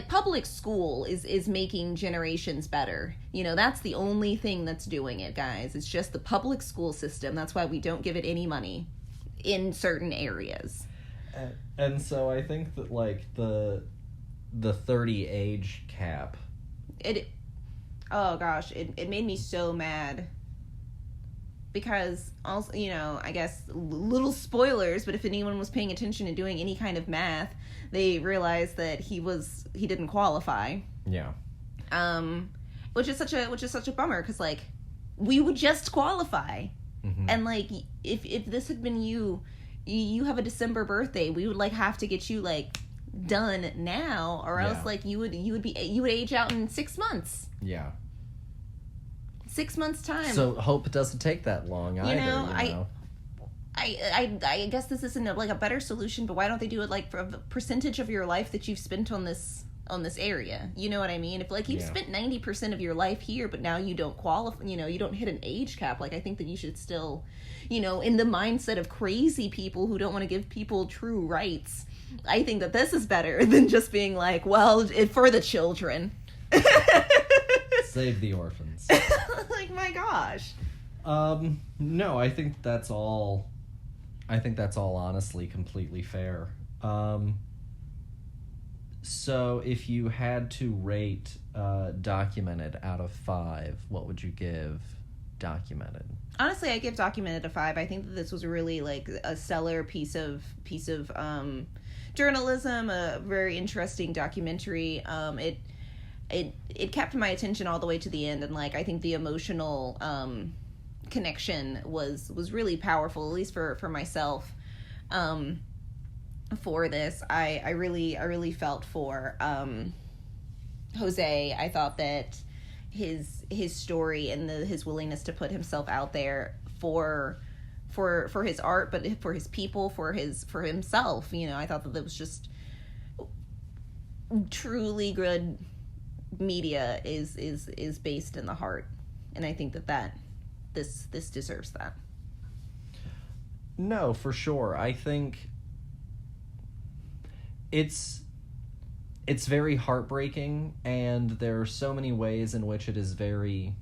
public school is making generations better. You know, that's the only thing that's doing it, guys. It's just the public school system. That's why we don't give it any money in certain areas. And so I think that, like, the 30 age cap, oh gosh, it made me so mad. Because, also, you know, I guess little spoilers, but if anyone was paying attention and doing any kind of math, they realized that he didn't qualify. Yeah. Which is such a bummer, because, like, we would just qualify. And, like, if this had been you have a December birthday, we would, like, have to get you, like, done now, or else, like, you would age out in 6 months. Yeah. 6 months time. So hope it doesn't take that long either. You know? I guess this isn't like a better solution, but why don't they do it like for a percentage of your life that you've spent on this area? You know what I mean? If, like, you've spent 90% of your life here, but now you don't qualify, you know, you don't hit an age cap, like, I think that you should still, you know, in the mindset of crazy people who don't want to give people true rights, I think that this is better than just being like, well, for the children. Save the orphans. Like, my gosh. No, I think that's all honestly completely fair. So if you had to rate Documented out of 5, what would you give Documented? Honestly, I give Documented a 5. I think that this was really, like, a stellar piece of journalism, a very interesting documentary. It kept my attention all the way to the end, and, like, I think the emotional connection was really powerful, at least for myself. For this, I really felt for Jose. I thought that his story and his willingness to put himself out there for his art, but for his people, for himself, you know, I thought that it was just truly good. Media is based in the heart, and I think that this deserves that. No, for sure. I think it's very heartbreaking, and there are so many ways in which it is very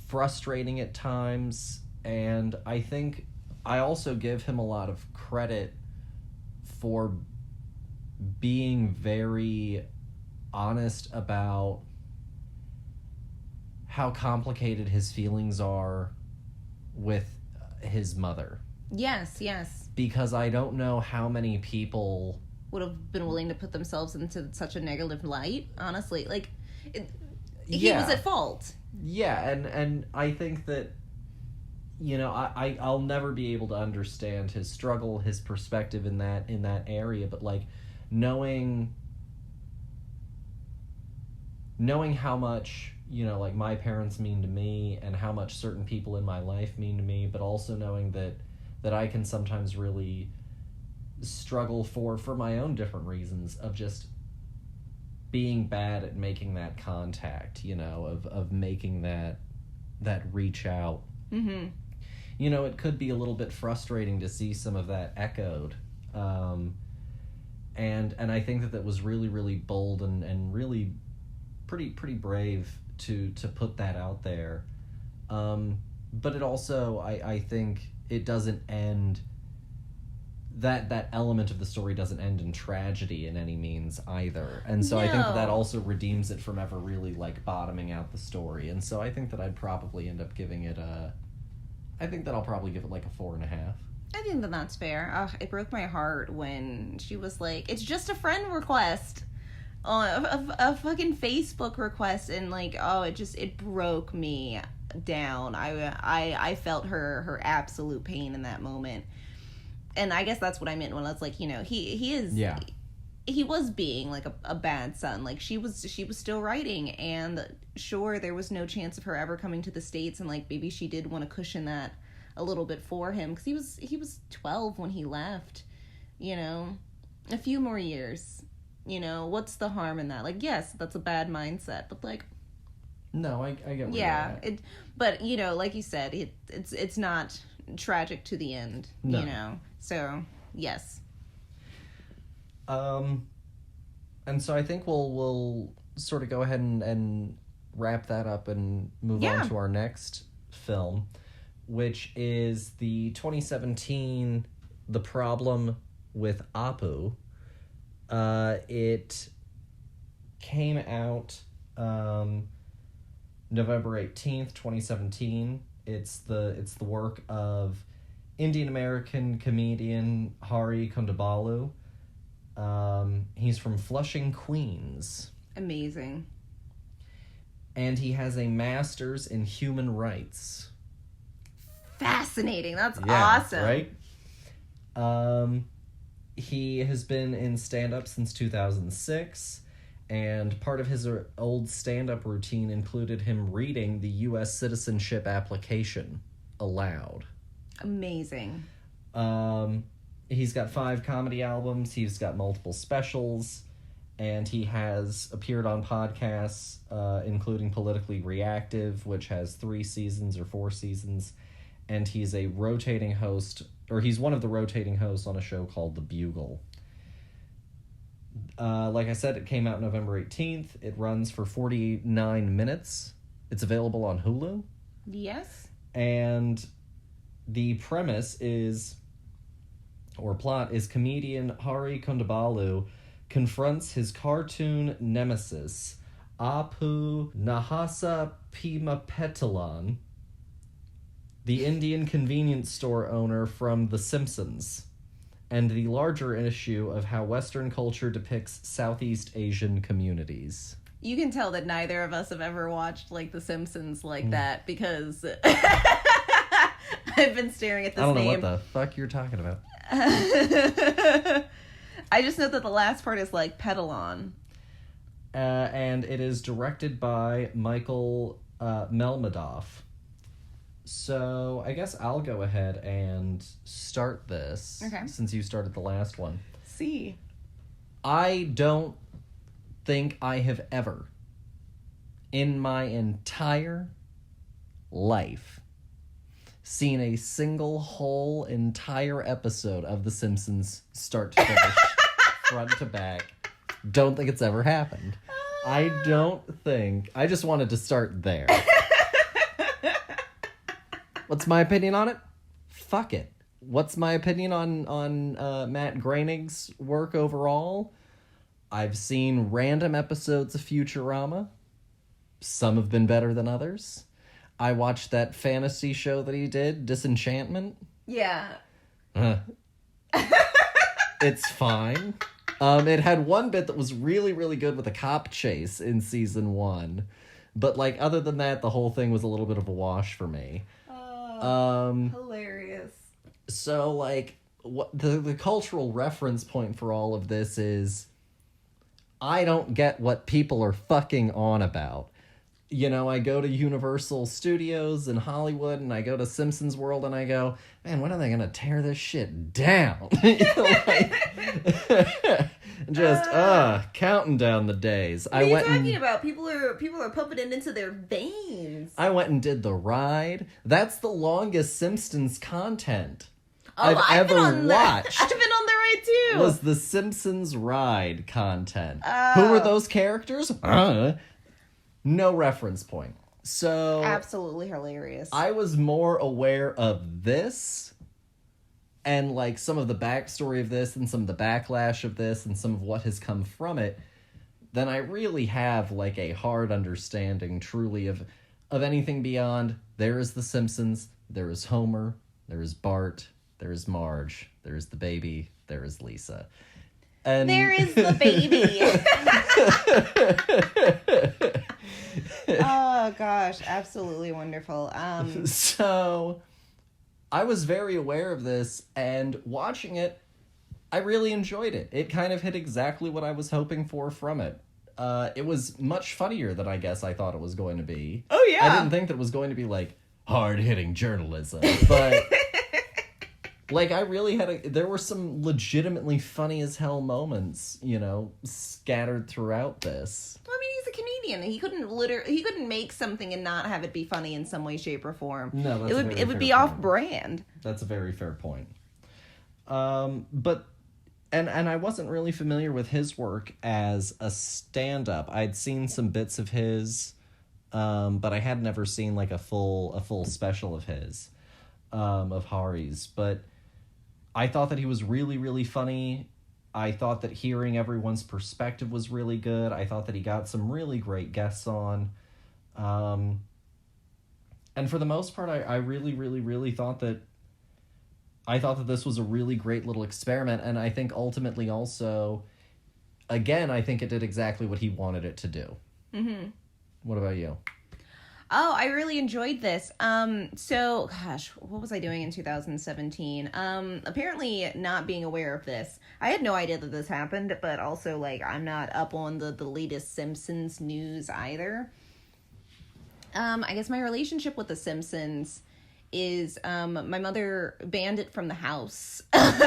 frustrating at times, and I think I also give him a lot of credit for being very honest about how complicated his feelings are with his mother. Yes, yes. Because I don't know how many people would have been willing to put themselves into such a negative light, honestly. Like, he was at fault. Yeah, and I think that, you know, I'll never be able to understand his struggle, his perspective in that area, but, like, knowing how much, you know, like, my parents mean to me and how much certain people in my life mean to me, but also knowing that I can sometimes really struggle for my own different reasons of just being bad at making that contact, you know, of making that reach out. Mm-hmm. You know, it could be a little bit frustrating to see some of that echoed. And I think that was really, really bold and really pretty brave to put that out there. But it also, I think it doesn't end, that element of the story doesn't end in tragedy in any means either. And so I think that also redeems it from ever really, like, bottoming out the story. And so I think that I'd probably end up giving it I think that I'll probably give it like a 4.5. I think that that's fair. It broke my heart when she was like, it's just a friend request. A fucking Facebook request, and like, it broke me down. I felt her absolute pain in that moment. And I guess that's what I meant when I was like, you know, he was being like a bad son. Like, she was still writing, and sure, there was no chance of her ever coming to the States, and like maybe she did want to cushion that a little bit for him because he was 12 when he left. You know, a few more years. You know, what's the harm in that? Like, yes, that's a bad mindset, but like, no, I get what yeah, but you know, like you said, it's not tragic to the end. No. You know, so yes. And so I think we'll sort of go ahead and wrap that up and move on to our next film, which is the 2017 The Problem with Apu. It came out November 18th, 2017. It's the work of Indian American comedian Hari Kondabolu. He's from Flushing, Queens. Amazing. And he has a master's in human rights. Fascinating. That's awesome. Right? He has been in stand-up since 2006, and part of his old stand-up routine included him reading the U.S. citizenship application aloud. Amazing. He's got 5 comedy albums, he's got multiple specials, and he has appeared on podcasts, including Politically Reactive, which has 3 seasons or 4 seasons, and he's a rotating host, or he's one of the rotating hosts on a show called The Bugle. Like I said, it came out November 18th. It runs for 49 minutes. It's available on Hulu. Yes. And the premise is, or plot, is comedian Hari Kondabolu confronts his cartoon nemesis, Apu Nahasa Pimapetilan, the Indian convenience store owner from The Simpsons, and the larger issue of how Western culture depicts Southeast Asian communities. You can tell that neither of us have ever watched, like, The Simpsons like that, because I've been staring at this name. I don't know what the fuck you're talking about. I just know that the last part is, like, Petalon. And it is directed by Michael Melmadoff. So I guess I'll go ahead and start this, since you started the last one. See. I don't think I have ever, in my entire life, seen a single whole entire episode of The Simpsons start to finish, front to back. Don't think it's ever happened. I just wanted to start there. What's my opinion on it? Fuck it. What's my opinion on Matt Groening's work overall? I've seen random episodes of Futurama. Some have been better than others. I watched that fantasy show that he did, Disenchantment. Yeah. It's fine. It had one bit that was really, really good with a cop chase in season 1. But, like, other than that, the whole thing was a little bit of a wash for me. Hilarious. So, like, what the cultural reference point for all of this is, I don't get what people are fucking on about. You know, I go to Universal Studios in Hollywood, and I go to Simpsons World, and I go, man, when are they gonna tear this shit down? Counting down the days. What are you talking about? People are pumping it into their veins. I went and did the ride. That's the longest Simpsons content I've ever watched. I've been on the ride too. Was the Simpsons ride content. Who were those characters? No reference point. So absolutely hilarious. I was more aware of this and like some of the backstory of this and some of the backlash of this and some of what has come from it than I really have like a hard understanding truly of anything beyond there is the Simpsons, there is Homer, there is Bart, there is Marge, there is the baby, there is Lisa. And there is the baby. Oh gosh, absolutely wonderful. So I was very aware of this, and watching it, I really enjoyed it. It kind of hit exactly what I was hoping for from it. It was much funnier than I guess I thought it was going to be. Oh yeah. I didn't think that it was going to be like hard-hitting journalism, but like I really there were some legitimately funny as hell moments, you know, scattered throughout this. Well, I mean, he's a comedian. He couldn't make something and not have it be funny in some way, shape, or form. No, that's it would be off brand. That's a very fair point. But I wasn't really familiar with his work as a stand-up. I'd seen some bits of his, but I had never seen like a full special of his, of Hari's. But I thought that he was really, really funny. I thought that hearing everyone's perspective was really good. I thought that he got some really great guests on. And for the most part, I really, really, really thought that this was a really great little experiment. And I think ultimately also, again, I think it did exactly what he wanted it to do. Mm-hmm. What about you? Oh, I really enjoyed this. So, gosh, what was I doing in 2017? Apparently not being aware of this. I had no idea that this happened, but also, like, I'm not up on the latest Simpsons news either. I guess my relationship with The Simpsons is, my mother banned it from the house. That's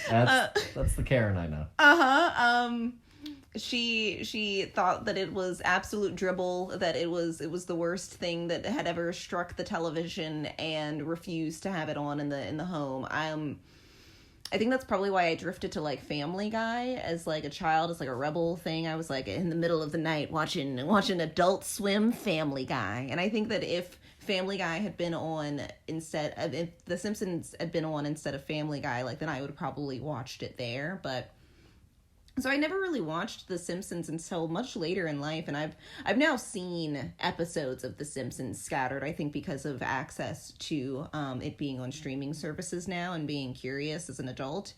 the Karen I know. Uh-huh. She thought that it was absolute dribble, that it was the worst thing that had ever struck the television, and refused to have it on in the home. I think that's probably why I drifted to like Family Guy as like a child, as like a rebel thing. I was like in the middle of the night watching Adult Swim Family Guy, and I think that if Family Guy had been on instead of, if The Simpsons had been on instead of Family Guy, like then I would have probably watched it there, but. So I never really watched The Simpsons until much later in life, and I've now seen episodes of The Simpsons scattered, I think because of access to it being on streaming services now and being curious as an adult.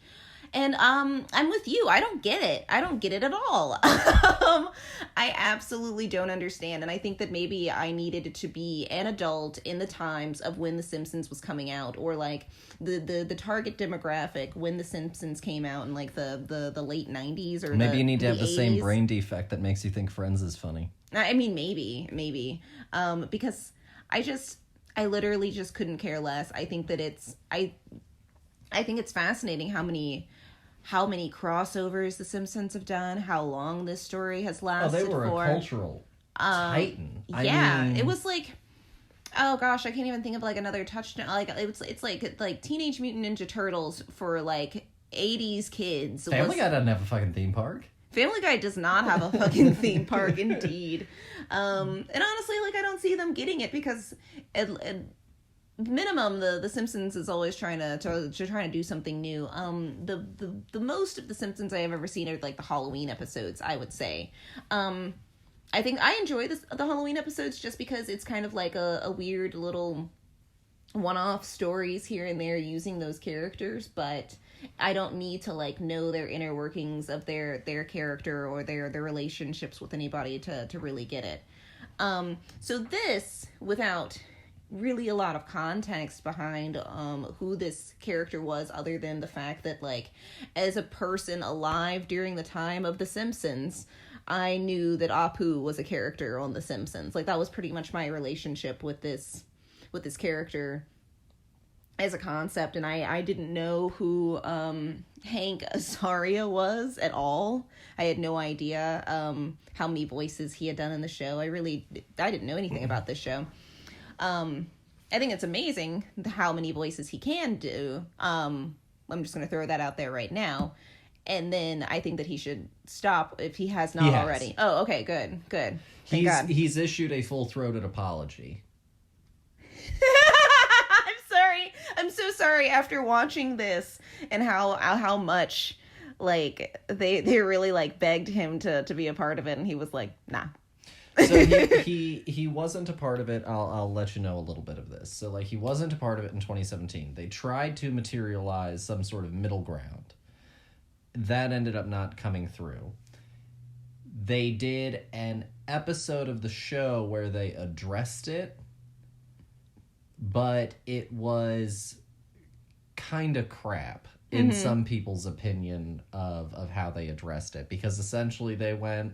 And I'm with you. I don't get it. I don't get it at all. I absolutely don't understand. And I think that maybe I needed to be an adult in the times of when The Simpsons was coming out, or like the target demographic when The Simpsons came out in like the late 90s or maybe you need to have the 80s. same brain defect that makes you think Friends is funny. I mean, maybe. Because I literally just couldn't care less. I think that I think it's fascinating how many crossovers The Simpsons have done, how long this story has lasted for. Oh, they were a cultural titan. I mean, it was like, Oh gosh, I can't even think of like another touchdown. Like it's like Teenage Mutant Ninja Turtles for like 80s kids. Family Guy doesn't have a fucking theme park. Family Guy does not have a fucking theme park, indeed. And honestly, like, I don't see them getting it because at minimum, the Simpsons is always trying to do something new. The most of the Simpsons I have ever seen are like the Halloween episodes, I would say. I think I enjoy the Halloween episodes just because it's kind of like a weird little one-off stories here and there using those characters, but I don't need to like know their inner workings of their character or their relationships with anybody to really get it. So this, without really a lot of context behind who this character was, other than the fact that, like, as a person alive during the time of The Simpsons, I knew that Apu was a character on The Simpsons. Like, that was pretty much my relationship with this character as a concept, and I didn't know who Hank Azaria was at all. I had no idea how many voices he had done in the show. I didn't know anything about this show. I think it's amazing how many voices he can do. I'm just going to throw that out there right now. And then I think that he should stop if he has not already. Oh, okay, good. Thank God. He's issued a full-throated apology. I'm so sorry after watching this and how much, like, they really, like, begged him to be a part of it, and he was like, nah. So he wasn't a part of it. I'll let you know a little bit of this. So, like, he wasn't a part of it in 2017. They tried to materialize some sort of middle ground. That ended up not coming through. They did an episode of the show where they addressed it, but it was kind of crap in some people's opinion of how they addressed it, because essentially they went,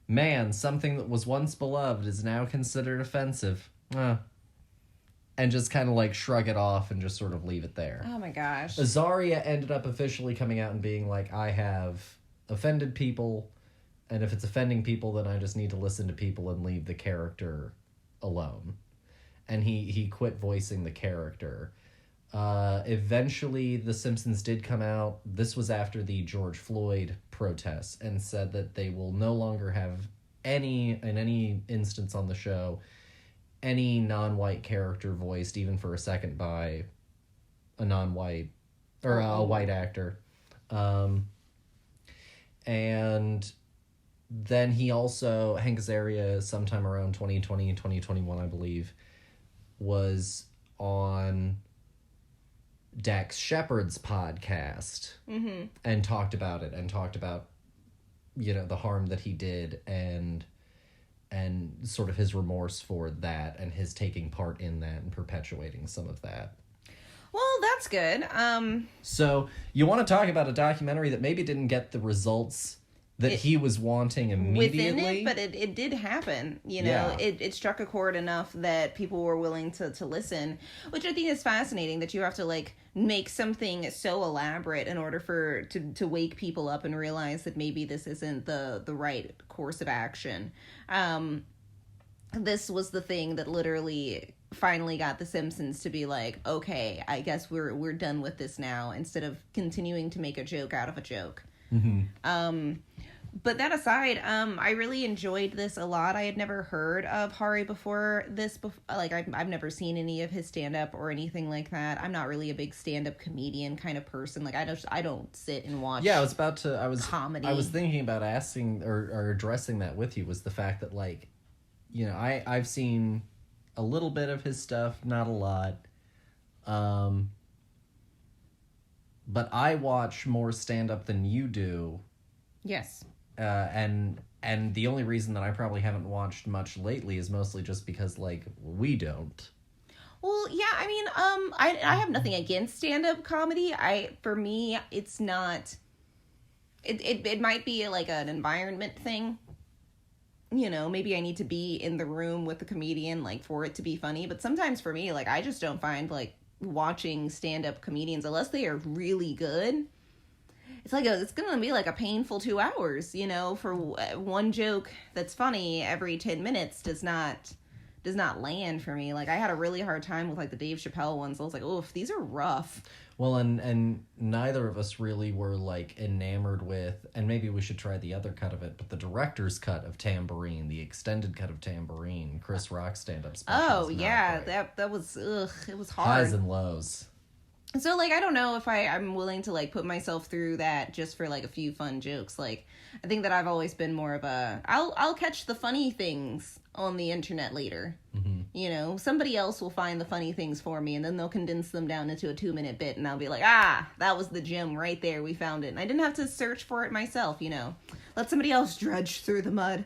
man, something that was once beloved is now considered offensive. And just kind of like shrug it off and just sort of leave it there. Oh my gosh. Azaria ended up officially coming out and being like, I have offended people, and if it's offending people, then I just need to listen to people and leave the character alone. And he quit voicing the character. Eventually, The Simpsons did come out. This was after the George Floyd protests, and said that they will no longer have in any instance on the show, any non-white character voiced, even for a second, by a non-white or a white actor. And then he also, Hank Azaria, sometime around 2020, 2021, I believe, was on Dax Shepard's podcast and talked about it, and talked about, you know, the harm that he did and sort of his remorse for that, and his taking part in that and perpetuating some of that. Well, that's good. So you want to talk about a documentary that maybe didn't get the results that he was wanting immediately? Within it, but it did happen. You know, Yeah. it struck a chord enough that people were willing to listen, which I think is fascinating, that you have to, like, make something so elaborate in order to wake people up and realize that maybe this isn't the right course of action. This was the thing that literally finally got The Simpsons to be like, okay, I guess we're done with this now, instead of continuing to make a joke out of a joke. But that aside, I really enjoyed this a lot. I had never heard of Hari before this. Like, I've never seen any of his stand-up or anything like that. I'm not really a big stand-up comedian kind of person. Like, I don't sit and watch. Yeah, I was comedy. I was thinking about asking or addressing that with you, was the fact that, like, you know, I've seen a little bit of his stuff, not a lot. But I watch more stand-up than you do. Yes. And the only reason that I probably haven't watched much lately is mostly just because, like, we don't. Well, yeah, I mean, I have nothing against stand-up comedy. For me, it's not. It might be like an environment thing. You know, maybe I need to be in the room with the comedian, like, for it to be funny. But sometimes for me, like, I just don't find, like, watching stand-up comedians, unless they are really good, it's gonna be like a painful 2 hours, you know, for one joke that's funny every 10 minutes does not land for me. Like, I had a really hard time with, like, the Dave Chappelle ones. I was like, oof, these are rough. Well, and neither of us really were, like, enamored with, and maybe we should try the other cut of it, but the director's cut of Tambourine, the extended cut of Tambourine, Chris Rock's stand-up special. Oh, yeah, that was, it was hard. Highs and lows. So, like, I don't know if I'm willing to, like, put myself through that just for, like, a few fun jokes. Like, I think that I've always been more of a, I'll catch the funny things on the internet later. Mm-hmm. You know, somebody else will find the funny things for me, and then they'll condense them down into a 2-minute bit, and I'll be like, that was the gem right there. We found it. And I didn't have to search for it myself, you know. Let somebody else dredge through the mud.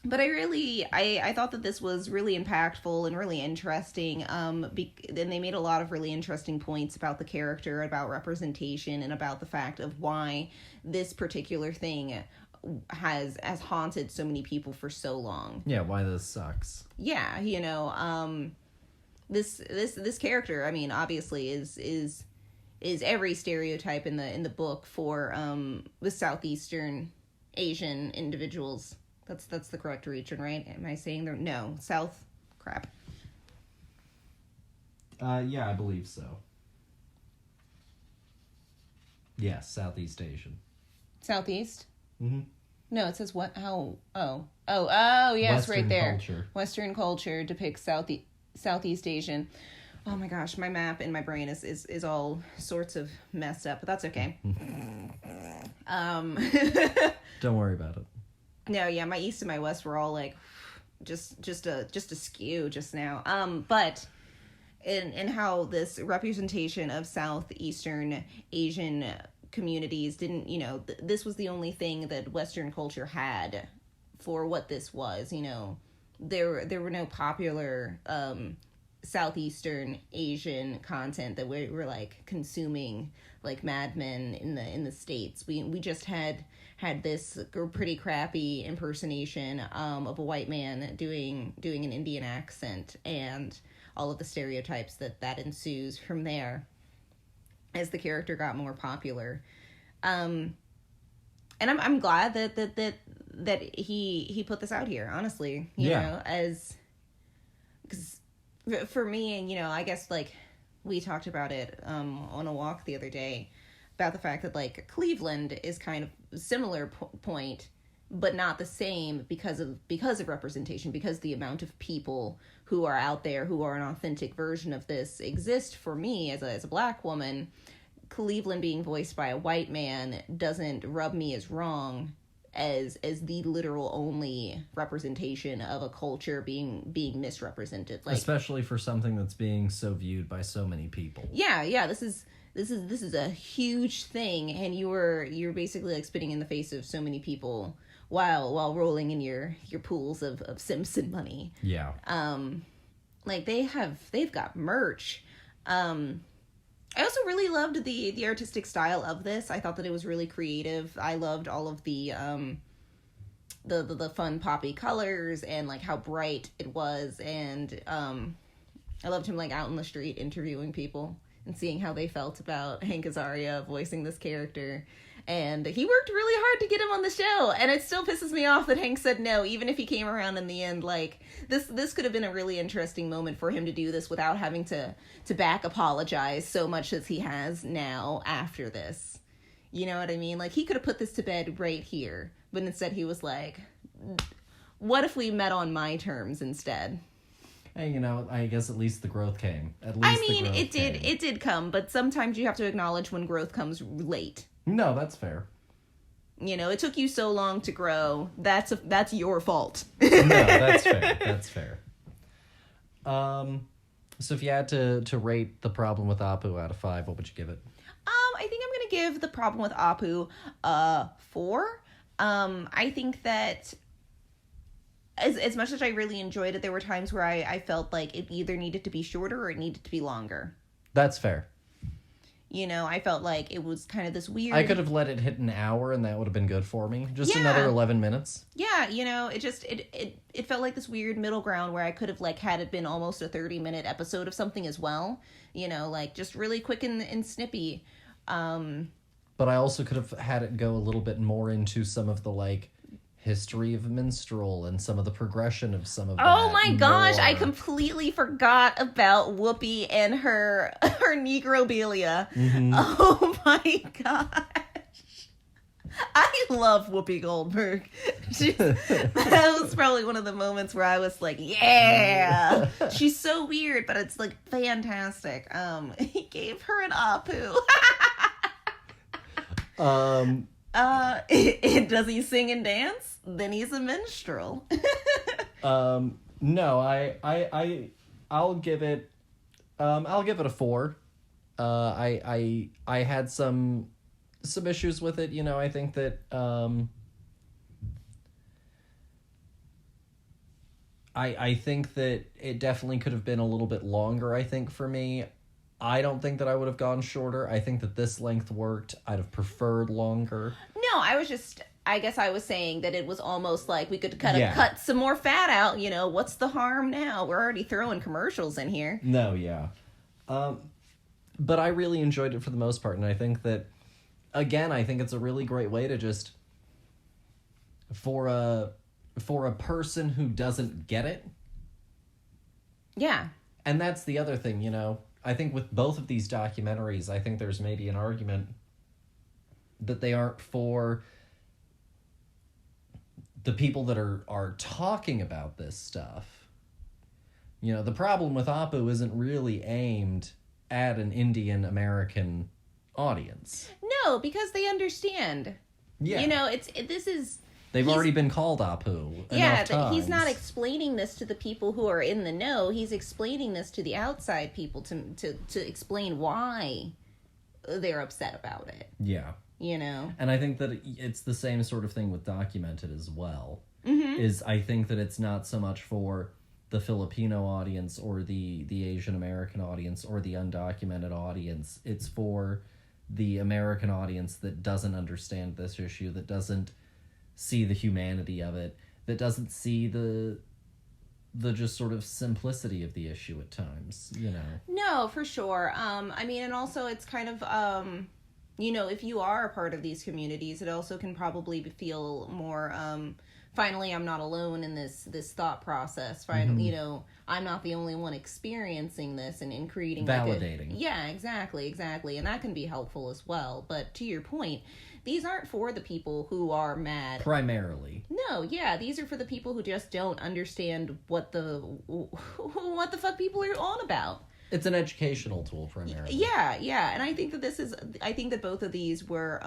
But I thought that this was really impactful and really interesting. And they made a lot of really interesting points about the character, about representation, and about the fact of why this particular thing has haunted so many people for so long. Yeah, why this sucks. Yeah, you know, this character, I mean, obviously is every stereotype in the book for the Southeastern Asian individuals. That's the correct region, right? Am I saying there? No, South. Crap. Yeah, I believe so. Yes, Southeast Asian. Southeast? Mm-hmm. No, it says what? How? Oh, yes, Western right there. Culture. Western culture depicts Southeast Asian. Oh my gosh, my map in my brain is all sorts of messed up, but that's okay. Don't worry about it. No, yeah, my east and my west were all like just a skew just now. But in how this representation of Southeastern Asian communities didn't, you know, this was the only thing that Western culture had for what this was, you know. There were no popular Southeastern Asian content that we were like consuming like Mad Men in the States. We just had this pretty crappy impersonation of a white man doing an Indian accent, and all of the stereotypes that ensues from there as the character got more popular. And I'm glad that he put this out here, honestly, you know, because for me, and, you know, I guess, like, we talked about it on a walk the other day about the fact that, like, Cleveland is kind of a similar point, but not the same because of representation, because the amount of people who are out there who are an authentic version of this exist. For me as a black woman, Cleveland being voiced by a white man doesn't rub me as wrong as the literal only representation of a culture being misrepresented, like, especially for something that's being so viewed by so many people. Yeah, this is a huge thing, and you're basically like spitting in the face of so many people while rolling in your pools of Simpson money. Yeah. Like they've got merch. I also really loved the artistic style of this. I thought that it was really creative. I loved all of the fun poppy colors and like how bright it was, and I loved him like out in the street interviewing people and seeing how they felt about Hank Azaria voicing this character. And he worked really hard to get him on the show, and it still pisses me off that Hank said no, even if he came around in the end. Like, this could have been a really interesting moment for him to do this without having to back apologize so much as he has now after this. You know what I mean? Like, he could have put this to bed right here, but instead he was like, what if we met on my terms instead? Hey, you know, I guess at least the growth came. At least it did come, but sometimes you have to acknowledge when growth comes late. No, that's fair. You know, it took you so long to grow. That's your fault. No, that's fair. That's fair. So if you had to rate The Problem with Apu out of 5, what would you give it? I think I'm going to give The Problem with Apu 4. I think that as much as I really enjoyed it, there were times where I felt like it either needed to be shorter or it needed to be longer. That's fair. You know, I felt like it was kind of this weird... I could have let it hit an hour and that would have been good for me. Just another 11 minutes. Yeah, you know, it felt like this weird middle ground where I could have, like, had it been almost a 30-minute episode of something as well. You know, like, just really quick and snippy. But I also could have had it go a little bit more into some of the, like, history of minstrel and some of the progression of some of that. Oh my gosh, I more. completely forgot about Whoopi and her negrobilia. Mhm. Oh my gosh. I love Whoopi Goldberg. That was probably one of the moments where I was like, yeah. She's so weird, but it's like fantastic. He gave her an Apu. Does he sing and dance? Then he's a minstrel. No, I'll give it a 4. I had some issues with it, you know. I think that I think that it definitely could have been a little bit longer, I think, for me. I don't think that I would have gone shorter. I think that this length worked. I'd have preferred longer. No, I guess I was saying that it was almost like we could kind of cut some more fat out, you know, what's the harm now? We're already throwing commercials in here. No, yeah. But I really enjoyed it for the most part, and I think that, again, I think it's a really great way to just, for a person who doesn't get it. Yeah. And that's the other thing, you know. I think with both of these documentaries, I think there's maybe an argument that they aren't for the people that are talking about this stuff. You know, the problem with Apu isn't really aimed at an Indian American audience. No, because they understand. Yeah. You know, They've already been called Apu. Yeah, but he's not explaining this to the people who are in the know. He's explaining this to the outside people to explain why they're upset about it. Yeah. You know? And I think that it's the same sort of thing with Documented as well. Mm-hmm. Is I think that it's not so much for the Filipino audience or the Asian American audience or the undocumented audience. It's for the American audience that doesn't understand this issue, that doesn't see the humanity of it, that doesn't see the just sort of simplicity of the issue at times, you know. No, for sure. I mean, and also it's kind of you know, if you are a part of these communities, it also can probably feel more finally I'm not alone in this thought process. Finally, you know, I'm not the only one experiencing this and creating validating. Yeah, exactly. And that can be helpful as well. But to your point, these aren't for the people who are mad. Primarily. No, yeah, these are for the people who just don't understand what the fuck people are on about. It's an educational tool primarily. Yeah, and I think that both of these were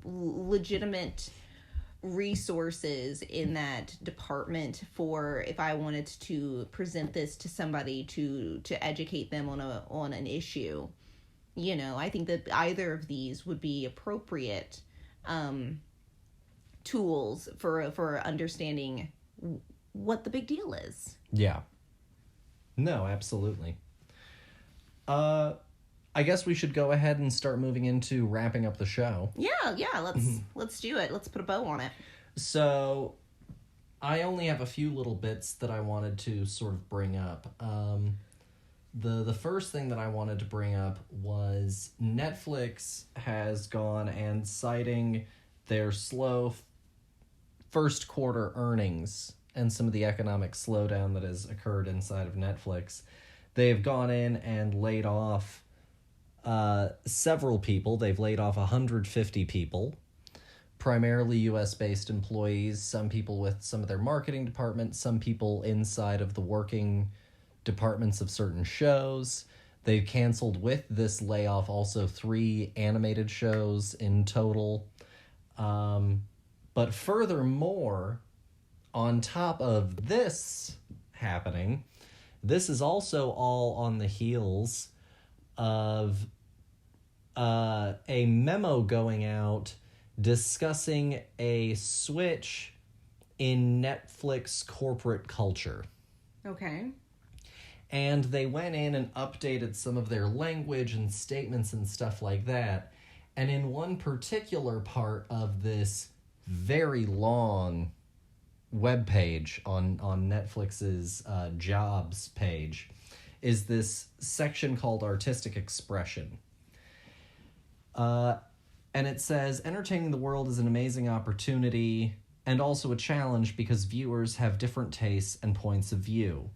legitimate resources in that department for if I wanted to present this to somebody to educate them on an issue. You know, I think that either of these would be appropriate tools for understanding what the big deal is. Yeah. No, absolutely. I guess we should go ahead and start moving into wrapping up the show. Yeah, let's do it. Let's put a bow on it. So, I only have a few little bits that I wanted to sort of bring up. The first thing that I wanted to bring up was Netflix has gone and citing their slow first quarter earnings and some of the economic slowdown that has occurred inside of Netflix. They've gone in and laid off several people. They've laid off 150 people, primarily U.S.-based employees, some people with some of their marketing departments, some people inside of the working departments of certain shows. They've canceled with this layoff also 3 animated shows in total. But furthermore, on top of this happening, this is also all on the heels of a memo going out discussing a switch in Netflix corporate culture. Okay. And they went in and updated some of their language and statements and stuff like that. And in one particular part of this very long webpage on Netflix's jobs page is this section called Artistic Expression. And it says, entertaining the world is an amazing opportunity and also a challenge because viewers have different tastes and points of view.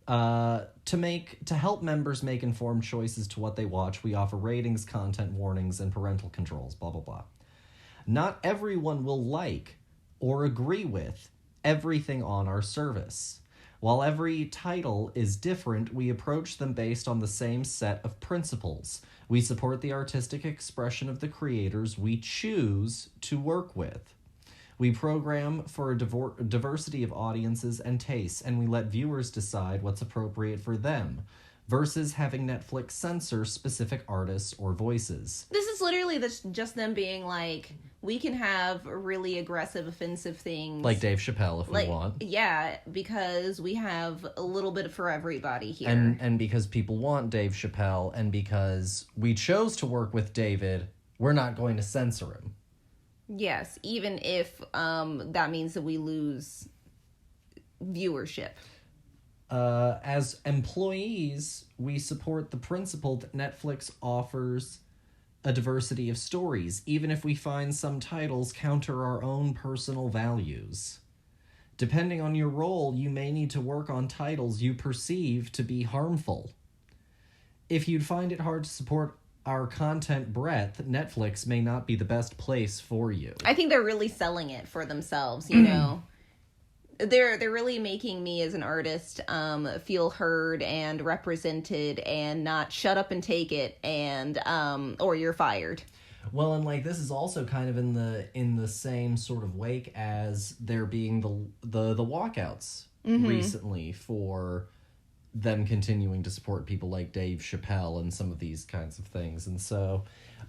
To help members make informed choices to what they watch, we offer ratings, content warnings, and parental controls, blah, blah, blah. Not everyone will like or agree with everything on our service. While every title is different, we approach them based on the same set of principles. We support the artistic expression of the creators we choose to work with. We program for a diversity of audiences and tastes, and we let viewers decide what's appropriate for them, versus having Netflix censor specific artists or voices. This is literally just them being like, we can have really aggressive, offensive things. Like Dave Chappelle, if we want. Yeah, because we have a little bit for everybody here. And because people want Dave Chappelle, and because we chose to work with David, we're not going to censor him. Yes, even if that means that we lose viewership. As employees, we support the principle that Netflix offers a diversity of stories, even if we find some titles counter our own personal values. Depending on your role, you may need to work on titles you perceive to be harmful. If you'd find it hard to support our content breadth, Netflix may not be the best place for you. I think they're really selling it for themselves, you know. They're really making me as an artist feel heard and represented, and not shut up and take it, and or you're fired. Well, and like this is also kind of in the same sort of wake as there being the walkouts recently for them continuing to support people like Dave Chappelle and some of these kinds of things. And so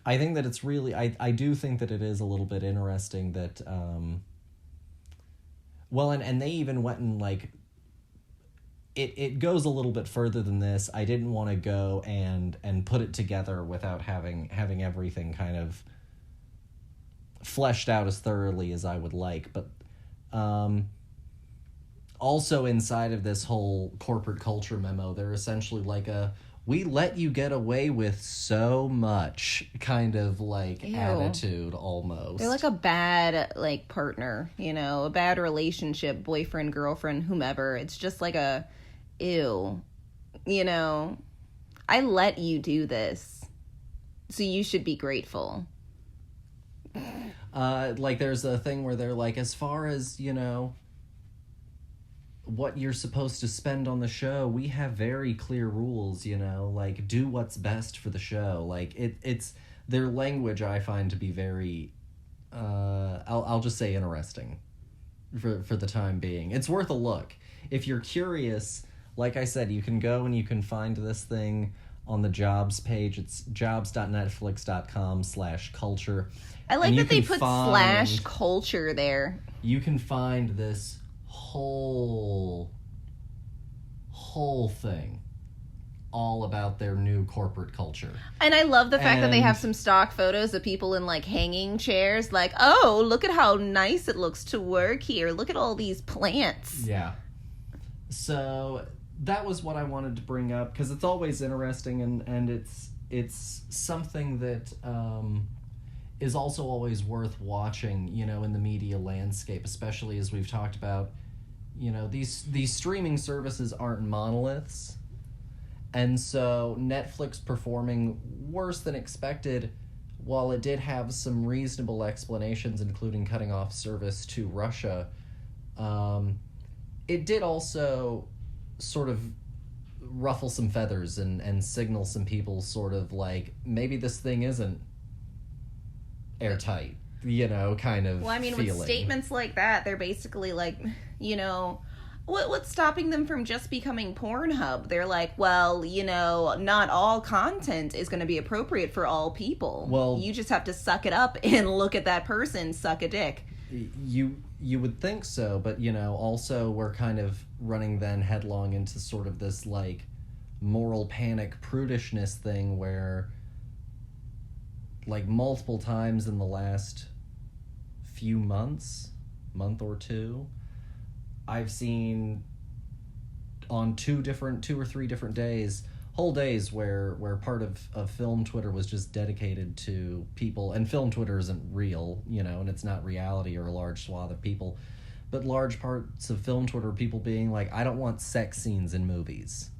I think that it's really, I do think that it is a little bit interesting that, well, and they even went and like, it goes a little bit further than this. I didn't want to go and put it together without having everything kind of fleshed out as thoroughly as I would like. But, also inside of this whole corporate culture memo, they're essentially like we let you get away with so much kind of like attitude almost. They're like a bad like partner, you know, a bad relationship, boyfriend, girlfriend, whomever. It's just like a ew, you know, I let you do this, so you should be grateful. Like there's a thing where they're like, as far as, you know, what you're supposed to spend on the show, we have very clear rules, you know, like do what's best for the show. Like it's their language I find to be very I'll just say interesting for the time being. It's worth a look. If you're curious, like I said, you can go and you can find this thing on the jobs page. It's jobs.netflix.com/culture. I like that they put /culture there. You can find this whole thing all about their new corporate culture. And I love the fact that they have some stock photos of people in like hanging chairs, like, oh, look at how nice it looks to work here. Look at all these plants. Yeah. So that was what I wanted to bring up, because it's always interesting, and it's something that is also always worth watching, you know, in the media landscape, especially as we've talked about. You know, these streaming services aren't monoliths, and so Netflix performing worse than expected, while it did have some reasonable explanations, including cutting off service to Russia, it did also sort of ruffle some feathers and signal some people sort of like, maybe this thing isn't airtight, you know, kind of. Well, I mean, feeling. With statements like that, they're basically like, you know, what's stopping them from just becoming Pornhub? They're like, well, you know, not all content is going to be appropriate for all people. Well, you just have to suck it up and look at that person suck a dick. You would think so, but, you know, also we're kind of running then headlong into sort of this like moral panic prudishness thing where, like, multiple times in the last few month or two, I've seen on two or three different days whole days where part of film Twitter was just dedicated to people, and film Twitter isn't real, and it's not reality or a large swath of people, but large parts of film Twitter, people being like, I don't want sex scenes in movies.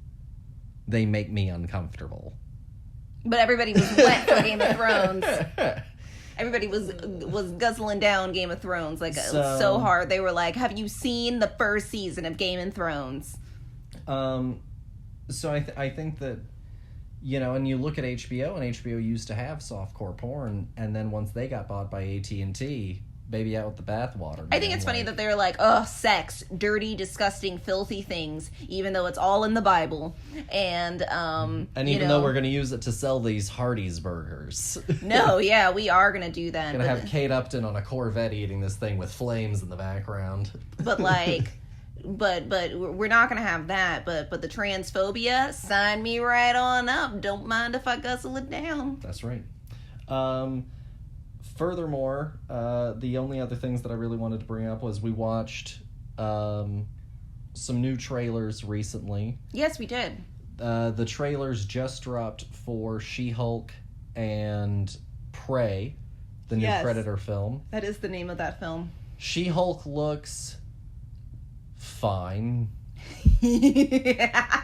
They make me uncomfortable. But everybody was wet for Game of Thrones. Everybody was guzzling down Game of Thrones like so hard. They were like, have you seen the first season of Game of Thrones? So I think that, and you look at HBO, and HBO used to have softcore porn, and then once they got bought by AT&T, baby out with the bathwater. I think it's funny that they're like, oh, sex, dirty, disgusting, filthy things, even though it's all in the Bible. And even though we're going to use it to sell these Hardee's burgers. No, yeah, we are going to do that. Going to have Kate Upton on a Corvette eating this thing with flames in the background. But But we're not going to have that. But the transphobia, sign me right on up. Don't mind if I guzzle it down. That's right. Furthermore, the only other things that I really wanted to bring up was we watched some new trailers recently. Yes, we did. The trailers just dropped for She-Hulk and Prey, the new Predator film. That is the name of that film. She-Hulk looks fine. Yeah.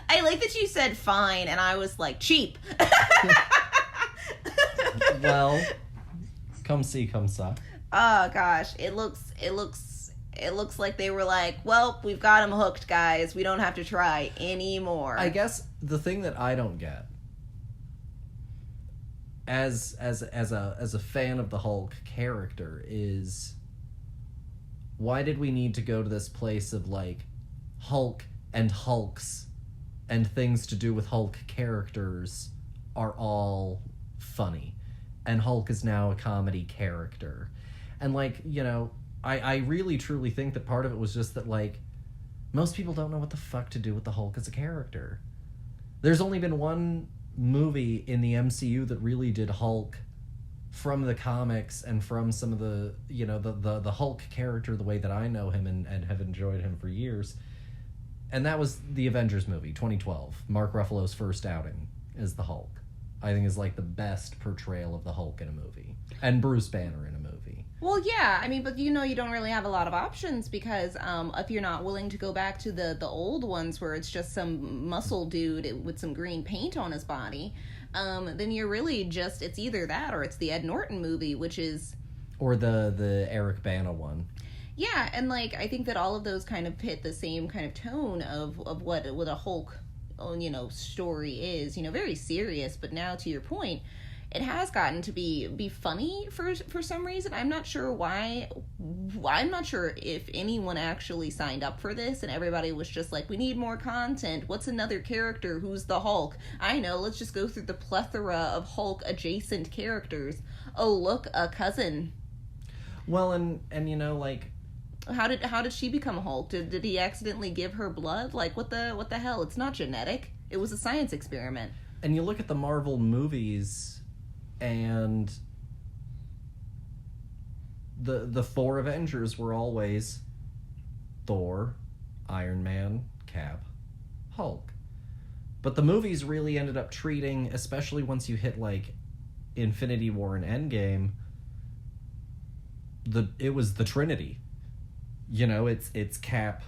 I like that you said fine, and I was like, cheap. Well, come see, come saw. Oh gosh, it looks like they were like, well, we've got him hooked, guys. We don't have to try anymore. I guess the thing that I don't get, as a fan of the Hulk character, is why did we need to go to this place of like Hulk and Hulks and things to do with Hulk characters are all funny, and Hulk is now a comedy character. And like, I really truly think that part of it was just that like most people don't know what the fuck to do with the Hulk as a character. There's only been one movie in the MCU that really did Hulk from the comics and from some of the the Hulk character the way that I know him and have enjoyed him for years. And that was the Avengers movie, 2012. Mark Ruffalo's first outing as the Hulk. I think is like the best portrayal of the Hulk in a movie. And Bruce Banner in a movie. Well, yeah, I mean, but you don't really have a lot of options because if you're not willing to go back to the old ones where it's just some muscle dude with some green paint on his body, then you're really just, it's either that or it's the Ed Norton movie, which is... Or the Eric Bana one. Yeah, and like, I think that all of those kind of hit the same kind of tone of what a Hulk story is, very serious, but now to your point, it has gotten to be funny for some reason. I'm not sure why. I'm not sure if anyone actually signed up for this and everybody was just like, we need more content. What's another character who's the Hulk? I know, let's just go through the plethora of Hulk adjacent characters. Oh, look, a cousin. Well, and like, how did she become Hulk? Did he accidentally give her blood? Like, what the hell? It's not genetic. It was a science experiment. And you look at the Marvel movies, and the four Avengers were always Thor, Iron Man, Cap, Hulk. But the movies really ended up treating, especially once you hit like Infinity War and Endgame, it was the Trinity. It's Cap,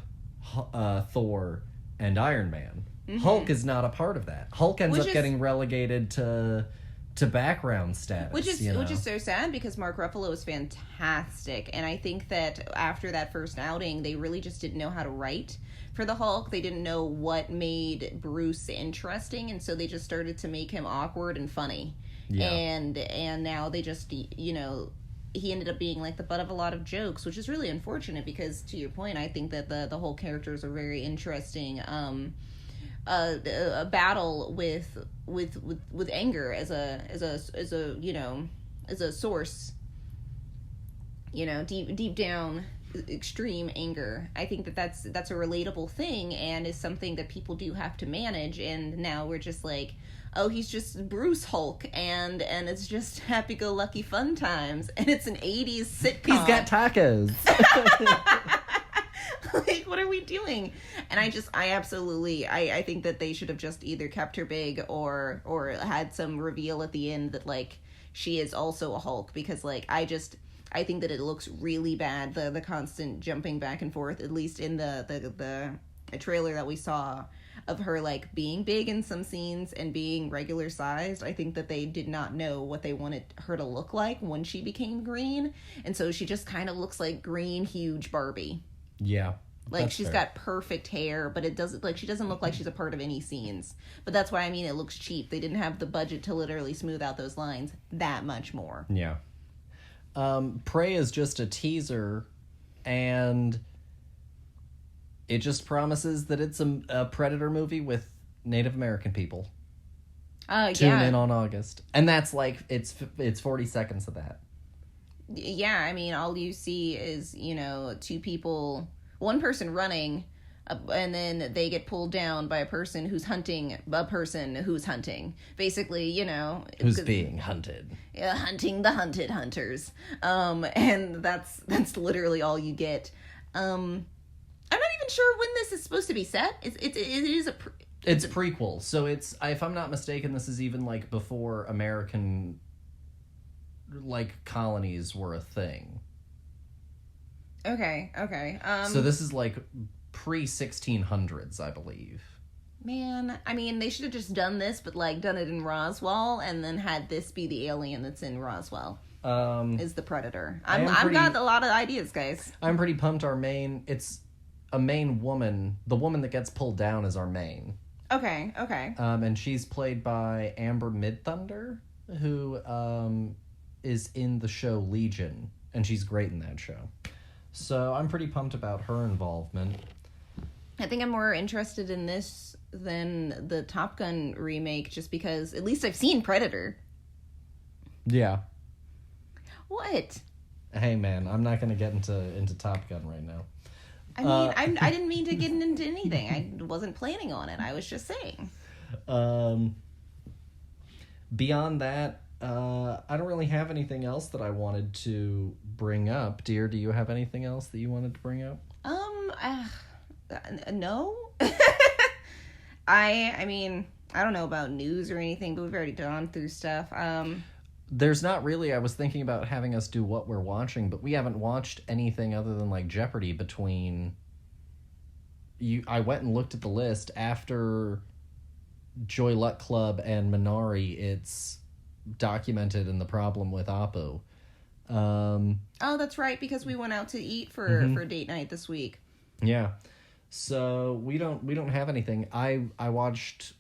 Thor, and Iron Man. Mm-hmm. Hulk is not a part of that. Hulk ends up getting relegated to background status. Which is so sad because Mark Ruffalo is fantastic. And I think that after that first outing, they really just didn't know how to write for the Hulk. They didn't know what made Bruce interesting. And so they just started to make him awkward and funny. Yeah. And now they just, he ended up being like the butt of a lot of jokes, which is really unfortunate because, to your point, I think that the whole characters are very interesting. A battle with anger as a source, deep down extreme anger. I think that's a relatable thing and is something that people do have to manage. And now we're just like, oh, he's just Bruce Hulk, and it's just happy-go-lucky fun times, and it's an 80s sitcom. He's got tacos. Like, what are we doing? And I think that they should have just either kept her big or had some reveal at the end that, like, she is also a Hulk, because, like, I think that it looks really bad, the constant jumping back and forth, at least in the trailer that we saw of her, like, being big in some scenes and being regular sized. I think that they did not know what they wanted her to look like when she became green, and so she just kind of looks like green huge Barbie. Yeah. Like, she's got perfect hair, but it doesn't, like, she doesn't look like she's a part of any scenes. But that's why, I mean, it looks cheap. They didn't have the budget to literally smooth out those lines that much more. Yeah. Prey is just a teaser, and it just promises that it's a Predator movie with Native American people. Tune in on August. And that's, like, it's 40 seconds of that. Yeah, I mean, all you see is, you know, two people, one person running, and then they get pulled down by a person who's hunting a person who's hunting. Basically, you know, who's being hunted. Yeah, hunting the hunted hunters. And that's literally all you get. I'm not even sure when this is supposed to be set. It's a prequel. So it's, if I'm not mistaken, this is even, like, before American, like, colonies were a thing. Okay. So this is, like, pre-1600s, I believe. Man, I mean, they should have just done this, but, like, done it in Roswell, and then had this be the alien that's in Roswell. Is the Predator. I've got a lot of ideas, guys. I'm pretty pumped. It's a main woman. The woman that gets pulled down is our main. Okay. And she's played by Amber Midthunder, who is in the show Legion, and she's great in that show. So I'm pretty pumped about her involvement. I think I'm more interested in this than the Top Gun remake, just because at least I've seen Predator. Yeah. What? Hey, man, I'm not going to get into Top Gun right now. I mean, I didn't mean to get into anything. I wasn't planning on it. I was just saying. Beyond that, I don't really have anything else that I wanted to bring up. Dear, do you have anything else that you wanted to bring up? No. I mean, I don't know about news or anything, but we've already gone through stuff. There's not really. I was thinking about having us do what we're watching, but we haven't watched anything other than, like, Jeopardy between I went and looked at the list after Joy Luck Club and Minari. It's Documented and The Problem with Apu. Oh, that's right, because we went out to eat for date night this week. Yeah. So we don't have anything. I watched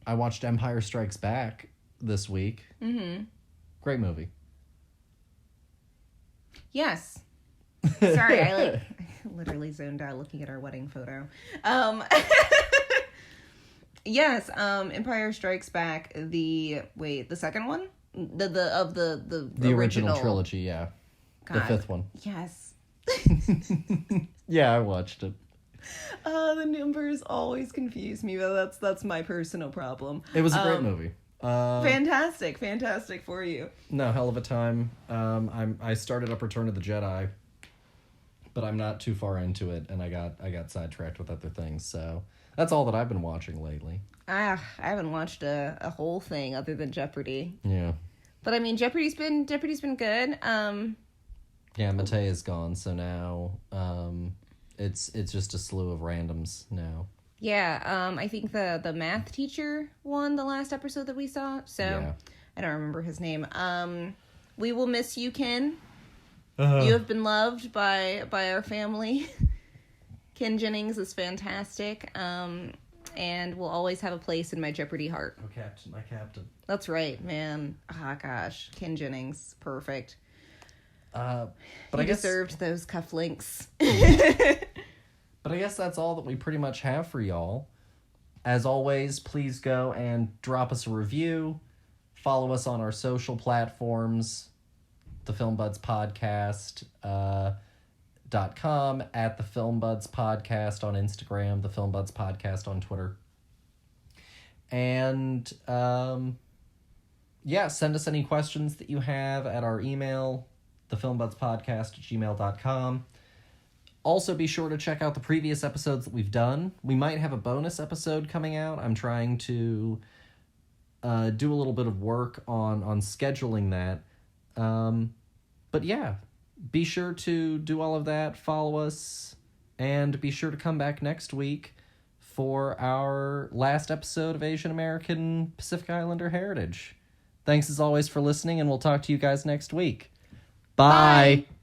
Empire Strikes Back this week. Mm-hmm. Great movie. Yes. Sorry, I literally zoned out looking at our wedding photo. Yes, Empire Strikes Back, the second one? The original trilogy, yeah. God. The fifth one. Yes. Yeah, I watched it. The numbers always confuse me, but that's my personal problem. It was a great movie. Fantastic for you. No, hell of a time. I started up Return of the Jedi, but I'm not too far into it, and I got sidetracked with other things. So that's all that I've been watching lately. I haven't watched a whole thing other than Jeopardy. Yeah. But I mean, Jeopardy's been good. Yeah, Matei is gone, so now it's just a slew of randoms now. Yeah, I think the math teacher won the last episode that we saw, so yeah. I don't remember his name. We will miss you, Ken. You have been loved by our family. Ken Jennings is fantastic, and will always have a place in my Jeopardy heart. Oh, Captain, my captain. That's right, man. Oh, gosh. Ken Jennings, perfect. But he deserved those cufflinks. But I guess that's all that we pretty much have for y'all. As always, please go and drop us a review. Follow us on our social platforms. The Film Buds Podcast .com, at the Film Buds Podcast on Instagram, the Film Buds Podcast on Twitter. And send us any questions that you have at our email, thefilmbudspodcast@gmail.com. Also, be sure to check out the previous episodes that we've done. We might have a bonus episode coming out. I'm trying to do a little bit of work on scheduling that. But yeah, be sure to do all of that. Follow us. And be sure to come back next week for our last episode of Asian American Pacific Islander Heritage. Thanks as always for listening, and we'll talk to you guys next week. Bye. Bye.